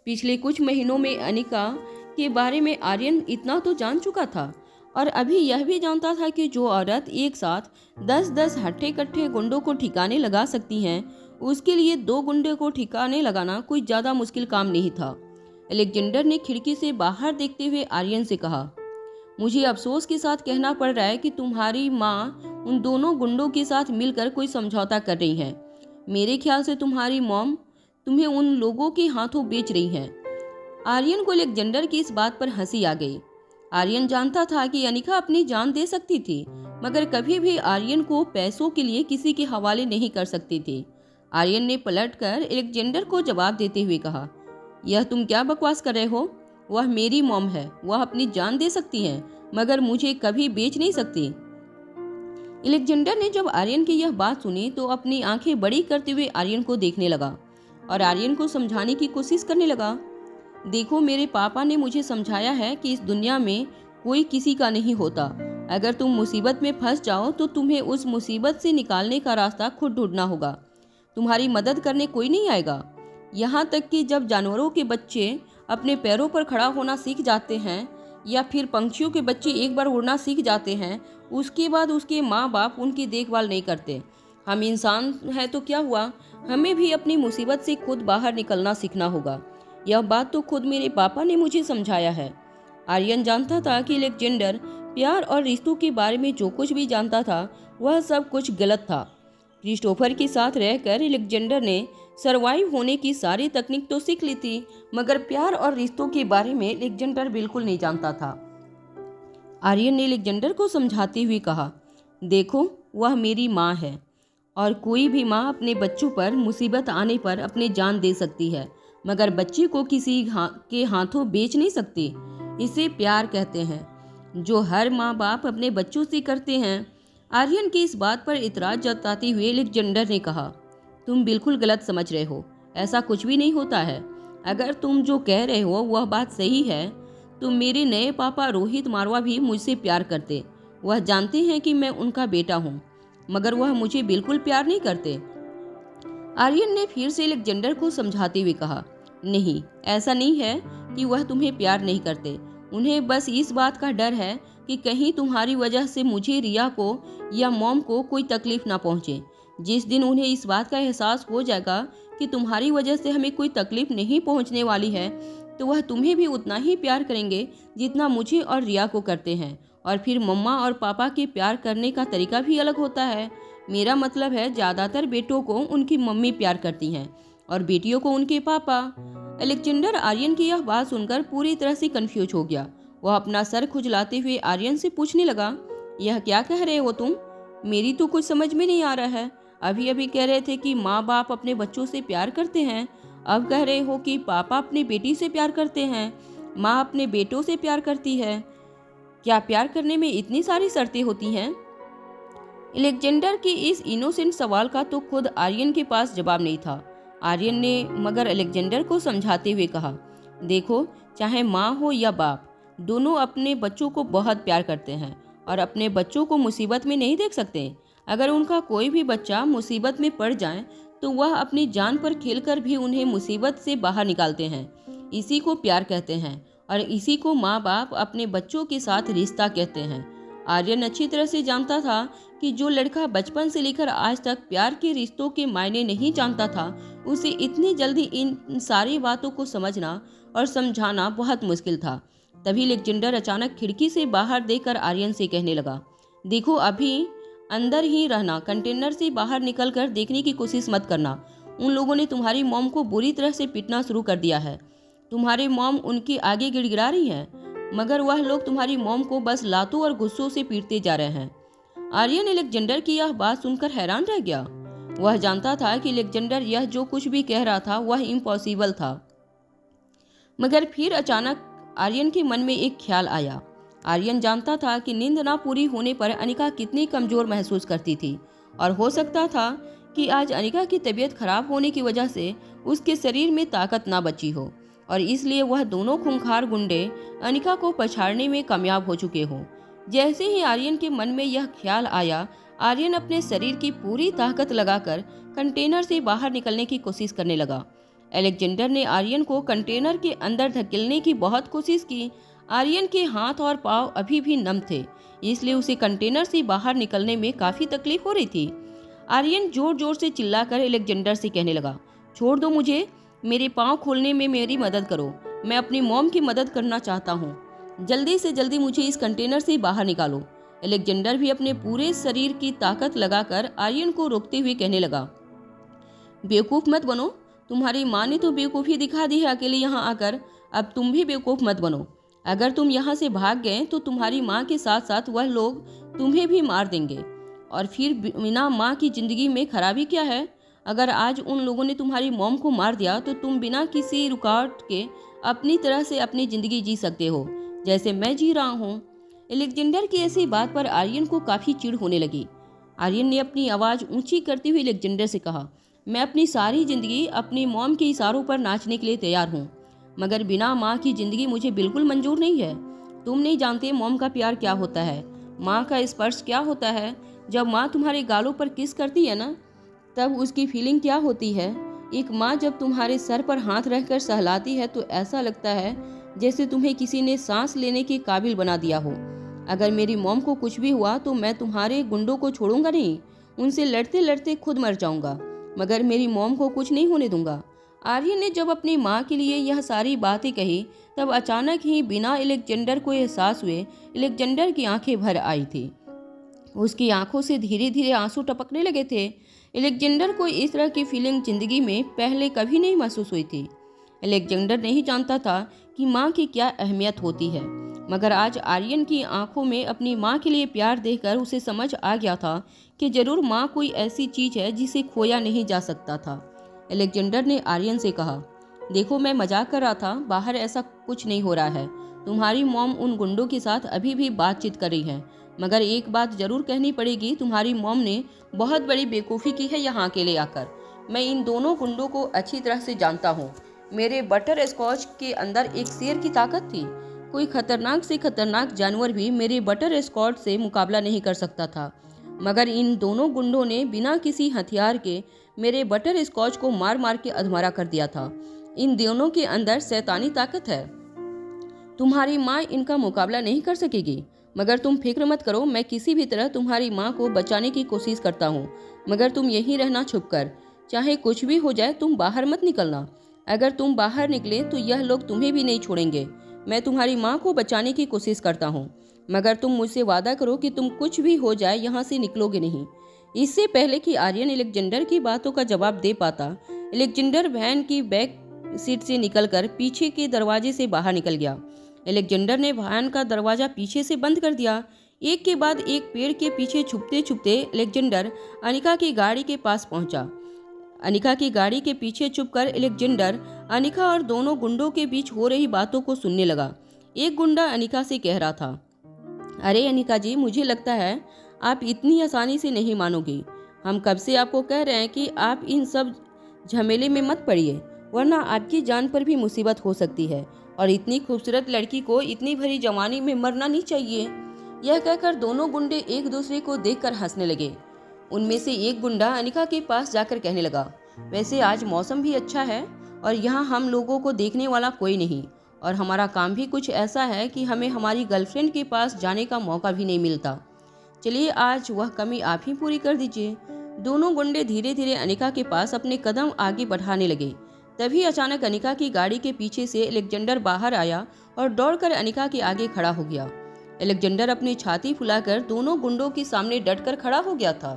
पिछले कुछ महीनों में अनिका के बारे में आर्यन इतना तो जान चुका था और अभी यह भी जानता था कि जो औरत एक साथ 10-10 हट्टे कट्ठे गुंडों को ठिकाने लगा सकती हैं, उसके लिए 2 गुंडे को ठिकाने लगाना कोई ज़्यादा मुश्किल काम नहीं था। एलेक्जेंडर ने खिड़की से बाहर देखते हुए आर्यन से कहा, मुझे अफसोस के साथ कहना पड़ रहा है कि तुम्हारी माँ उन दोनों गुंडों के साथ मिलकर कोई समझौता कर रही है। मेरे ख्याल से तुम्हारी मॉम तुम्हें उन लोगों के हाथों बेच रही हैं। आर्यन को एलेक्जेंडर की इस बात पर हंसी आ गई। आर्यन जानता था कि अनिका अपनी जान दे सकती थी, मगर कभी भी आर्यन को पैसों के लिए किसी के हवाले नहीं कर सकती थी। आर्यन ने पलटकर एलेक्जेंडर को जवाब देते हुए कहा, यह तुम क्या बकवास कर रहे हो? वह मेरी मॉम है, वह अपनी जान दे सकती हैं, मगर मुझे कभी बेच नहीं सकती। एलेक्जेंडर ने जब आर्यन की यह बात सुनी तो अपनी आंखें बड़ी करते हुए आर्यन को देखने लगा और आर्यन को समझाने की कोशिश करने लगा। देखो, मेरे पापा ने मुझे समझाया है कि इस दुनिया में कोई किसी का नहीं होता। अगर तुम मुसीबत में फंस जाओ तो तुम्हें उस मुसीबत से निकालने का रास्ता खुद ढूंढना होगा। तुम्हारी मदद करने कोई नहीं आएगा। यहाँ तक कि जब जानवरों के बच्चे अपने पैरों पर खड़ा होना सीख जाते हैं या फिर पंछियों के बच्चे एक बार उड़ना सीख जाते हैं, उसके बाद उसके माँ बाप उनकी देखभाल नहीं करते। हम इंसान हैं तो क्या हुआ, हमें भी अपनी मुसीबत से खुद बाहर निकलना सीखना होगा। यह बात तो खुद मेरे पापा ने मुझे समझाया है। आर्यन जानता था कि एलेक्जेंडर प्यार और रिश्तों के बारे में जो कुछ भी जानता था वह सब कुछ गलत था। क्रिस्टोफर के साथ रहकर एलेक्जेंडर ने सरवाइव होने की सारी तकनीक तो सीख ली थी, मगर प्यार और रिश्तों के बारे में एलेक्जेंडर बिल्कुल नहीं जानता था। आर्यन ने एलेक्जेंडर को समझाते हुए कहा, देखो, वह मेरी माँ है और कोई भी माँ अपने बच्चों पर मुसीबत आने पर अपनी जान दे सकती है, मगर बच्चे को किसी के हाथों बेच नहीं सकती। इसे प्यार कहते हैं, जो हर माँ बाप अपने बच्चों से करते हैं। आर्यन की इस बात पर इतराज जताते हुए एलेक्जेंडर ने कहा, तुम बिल्कुल गलत समझ रहे हो, ऐसा कुछ भी नहीं होता है। अगर तुम जो कह रहे हो वह बात सही है तो मेरे नए पापा रोहित मारवा भी मुझसे प्यार करते। वह जानते हैं कि मैं उनका बेटा हूँ, मगर वह मुझे बिल्कुल प्यार नहीं करते। आर्यन ने फिर से एलेक्जेंडर को समझाते हुए कहा, नहीं, ऐसा नहीं है कि वह तुम्हें प्यार नहीं करते। उन्हें बस इस बात का डर है कि कहीं तुम्हारी वजह से मुझे, रिया को या मॉम को कोई तकलीफ ना पहुँचे। जिस दिन उन्हें इस बात का एहसास हो जाएगा कि तुम्हारी वजह से हमें कोई तकलीफ नहीं पहुँचने वाली है, तो वह तुम्हें भी उतना ही प्यार करेंगे जितना मुझे और रिया को करते हैं। और फिर मम्मा और पापा के प्यार करने का तरीका भी अलग होता है। मेरा मतलब है, ज़्यादातर बेटों को उनकी मम्मी प्यार करती हैं और बेटियों को उनके पापा। एलेक्जेंडर आर्यन की यह बात सुनकर पूरी तरह से कंफ्यूज हो गया। वह अपना सर खुजलाते हुए आर्यन से पूछने लगा, यह क्या कह रहे हो तुम? मेरी तो कुछ समझ में नहीं आ रहा है। अभी अभी कह रहे थे कि माँ बाप अपने बच्चों से प्यार करते हैं, अब कह रहे हो कि पापा अपनी बेटी से प्यार करते हैं। माँ अपने बेटों से प्यार करती है। क्या प्यार करने में इतनी सारी शर्तें होती हैं? अलेक्जेंडर के इस इनोसेंट सवाल का तो खुद आर्यन के पास जवाब नहीं था। आर्यन ने मगर अलेक्जेंडर को समझाते हुए कहा, देखो, चाहे माँ हो या बाप, दोनों अपने बच्चों को बहुत प्यार करते हैं और अपने बच्चों को मुसीबत में नहीं देख सकते। अगर उनका कोई भी बच्चा मुसीबत में पड़ जाए तो वह अपनी जान पर खेलकर भी उन्हें मुसीबत से बाहर निकालते हैं। इसी को प्यार कहते हैं और इसी को माँ बाप अपने बच्चों के साथ रिश्ता कहते हैं। आर्यन अच्छी तरह से जानता था कि जो लड़का बचपन से लेकर आज तक प्यार के रिश्तों के मायने नहीं जानता था, उसे इतनी जल्दी इन सारी बातों को समझना और समझाना बहुत मुश्किल था। तभी अलेक्जेंडर अचानक खिड़की से बाहर देखकर आर्यन से कहने लगा, देखो, अभी अंदर ही रहना, कंटेनर से बाहर निकलकर देखने की कोशिश मत करना। उन लोगों ने तुम्हारी मॉम को बुरी तरह से पीटना शुरू कर दिया है। तुम्हारी मॉम उनके आगे गिड़गिड़ा रही है, मगर वह लोग तुम्हारी मॉम को बस लातों और गुस्सों से पीटते जा रहे हैं। आर्यन अलेक्जेंडर की यह बात सुनकर हैरान रह गया। वह जानता था कि अलेक्जेंडर यह जो कुछ भी कह रहा था वह इम्पॉसिबल था, मगर फिर अचानक आर्यन के मन में एक ख्याल आया। आर्यन जानता था कि नींद ना पूरी होने पर अनिका कितनी कमजोर महसूस करती थी और हो सकता था कि आज अनिका की तबीयत खराब होने की वजह से उसके शरीर में ताकत ना बची हो और इसलिए वह दोनों खूंखार गुंडे अनिका को पछाड़ने में कामयाब हो चुके हों। जैसे ही आर्यन के मन में यह ख्याल आया, आर्यन अपने शरीर की पूरी ताकत लगाकर कंटेनर से बाहर निकलने की कोशिश करने लगा। अलेक्जेंडर ने आर्यन को कंटेनर के अंदर धकेलने की बहुत कोशिश की। आर्यन के हाथ और पांव अभी भी नम थे, इसलिए उसे कंटेनर से बाहर निकलने में काफी तकलीफ हो रही थी। आर्यन जोर जोर से चिल्लाकर अलेक्जेंडर से कहने लगा, छोड़ दो मुझे, मेरे पांव खोलने में मेरी मदद करो, मैं अपनी मॉम की मदद करना चाहता हूँ। जल्दी से जल्दी मुझे इस कंटेनर से बाहर निकालो। अलेक्जेंडर भी अपने पूरे शरीर की ताकत लगाकर आर्यन को रोकते हुए कहने लगा, बेवकूफ़ मत बनो, तुम्हारी माँ ने तो बेवकूफ़ी दिखा दी है अकेले यहाँ आकर, अब तुम भी बेवकूफ़ मत बनो। अगर तुम यहाँ से भाग गए तो तुम्हारी माँ के साथ साथ वह लोग तुम्हें भी मार देंगे और फिर बिना माँ की ज़िंदगी में खराबी क्या है? अगर आज उन लोगों ने तुम्हारी मॉम को मार दिया तो तुम बिना किसी रुकावट के अपनी तरह से अपनी ज़िंदगी जी सकते हो, जैसे मैं जी रहा हूँ। अलेक्जेंडर की ऐसी बात पर आर्यन को काफ़ी चिढ़ होने लगी। आर्यन ने अपनी आवाज़ ऊंची करते हुए अलेक्जेंडर से कहा, मैं अपनी सारी ज़िंदगी अपनी मॉम के इशारों पर नाचने के लिए तैयार हूँ, मगर बिना माँ की ज़िंदगी मुझे बिल्कुल मंजूर नहीं है। तुम नहीं जानते मॉम का प्यार क्या होता है, माँ का स्पर्श क्या होता है। जब माँ तुम्हारे गालों पर किस करती है ना, तब उसकी फीलिंग क्या होती है। एक माँ जब तुम्हारे सर पर हाथ रखकर सहलाती है तो ऐसा लगता है जैसे तुम्हें किसी ने सांस लेने के काबिल बना दिया हो। अगर मेरी मॉम को कुछ भी हुआ तो मैं तुम्हारे गुंडों को छोड़ूंगा नहीं, उनसे लड़ते लड़ते खुद मर जाऊंगा, मगर मेरी मॉम को कुछ नहीं होने दूंगा। आर्यन ने जब अपनी माँ के लिए यह सारी बातें कही तब अचानक ही बिना अलेक्जेंडर को एहसास हुए अलेक्जेंडर की आंखें भर आई थी। उसकी आंखों से धीरे धीरे आंसू टपकने लगे थे। अलेक्जेंडर को इस तरह की फीलिंग जिंदगी में पहले कभी नहीं महसूस हुई थी। अलेक्जेंडर नहीं जानता था कि माँ की क्या अहमियत होती है, मगर आज आर्यन की आंखों में अपनी माँ के लिए प्यार देखकर उसे समझ आ गया था कि जरूर माँ कोई ऐसी चीज़ है जिसे खोया नहीं जा सकता था। अलेक्जेंडर ने आर्यन से कहा, देखो, मैं मजाक कर रहा था, बाहर ऐसा कुछ नहीं हो रहा है। तुम्हारी मॉम उन गुंडों के साथ अभी भी बातचीत कर रही है, मगर एक बात जरूर कहनी पड़ेगी, तुम्हारी मॉम ने बहुत बड़ी बेवकूफ़ी की है यहाँ अकेले आकर। मैं इन दोनों गुंडों को अच्छी तरह से जानता हूँ। मेरे बटर स्कॉच के अंदर एक शेर की ताकत थी। कोई खतरनाक से खतरनाक जानवर भी मेरे बटर स्कॉच से मुकाबला नहीं कर सकता था, मगर इन दोनों गुंडों ने बिना किसी हथियार के मेरे बटर स्कॉच को मार मार के अधमरा कर दिया था। इन दोनों के अंदर शैतानी ताकत है। तुम्हारी माँ इनका मुकाबला नहीं कर सकेगी, मगर तुम फिक्र मत करो, मैं किसी भी तरह तुम्हारी माँ को बचाने की कोशिश करता हूँ, मगर तुम यहीं रहना छुप कर। चाहे कुछ भी हो जाए तुम बाहर मत निकलना। अगर तुम बाहर निकले तो यह लोग तुम्हें भी नहीं छोड़ेंगे। मैं तुम्हारी माँ को बचाने की कोशिश करता हूँ, मगर तुम मुझसे वादा करो कि तुम कुछ भी हो जाए यहाँ से निकलोगे नहीं। इससे पहले कि आर्यन अलेक्जेंडर की बातों का जवाब दे पाता, अलेक्जेंडर वैन की बैक सीट से निकलकर पीछे के दरवाजे से बाहर निकल गया। अलेक्जेंडर ने वैन का दरवाजा पीछे से बंद कर दिया। एक के बाद एक पेड़ के पीछे छुपते छुपते अलेक्जेंडर अनिका की गाड़ी के पास पहुंचा। अनिका की गाड़ी के पीछे छुपकर अलेक्जेंडर अनिका और दोनों गुंडों के बीच हो रही बातों को सुनने लगा। एक गुंडा अनिका से कह रहा था, अरे अनिका जी, मुझे लगता है आप इतनी आसानी से नहीं मानोगे। हम कब से आपको कह रहे हैं कि आप इन सब झमेले में मत पड़िए, वरना आपकी जान पर भी मुसीबत हो सकती है और इतनी खूबसूरत लड़की को इतनी भरी जवानी में मरना नहीं चाहिए। यह कहकर दोनों गुंडे एक दूसरे को देखकर हंसने लगे। उनमें से एक गुंडा अनिका के पास जाकर कहने लगा, वैसे आज मौसम भी अच्छा है और यहाँ हम लोगों को देखने वाला कोई नहीं और हमारा काम भी कुछ ऐसा है कि हमें हमारी गर्लफ्रेंड के पास जाने का मौका भी नहीं मिलता। चलिए आज वह कमी आप ही पूरी कर दीजिए। दोनों गुंडे धीरे धीरे अनिका के पास अपने कदम आगे बढ़ाने लगे। तभी अचानक अनिका की गाड़ी के पीछे से अलेक्जेंडर बाहर आया और दौड़कर अनिका के आगे खड़ा हो गया। अलेक्जेंडर अपनी छाती फुलाकर दोनों गुंडों के सामने डटकर खड़ा हो गया था।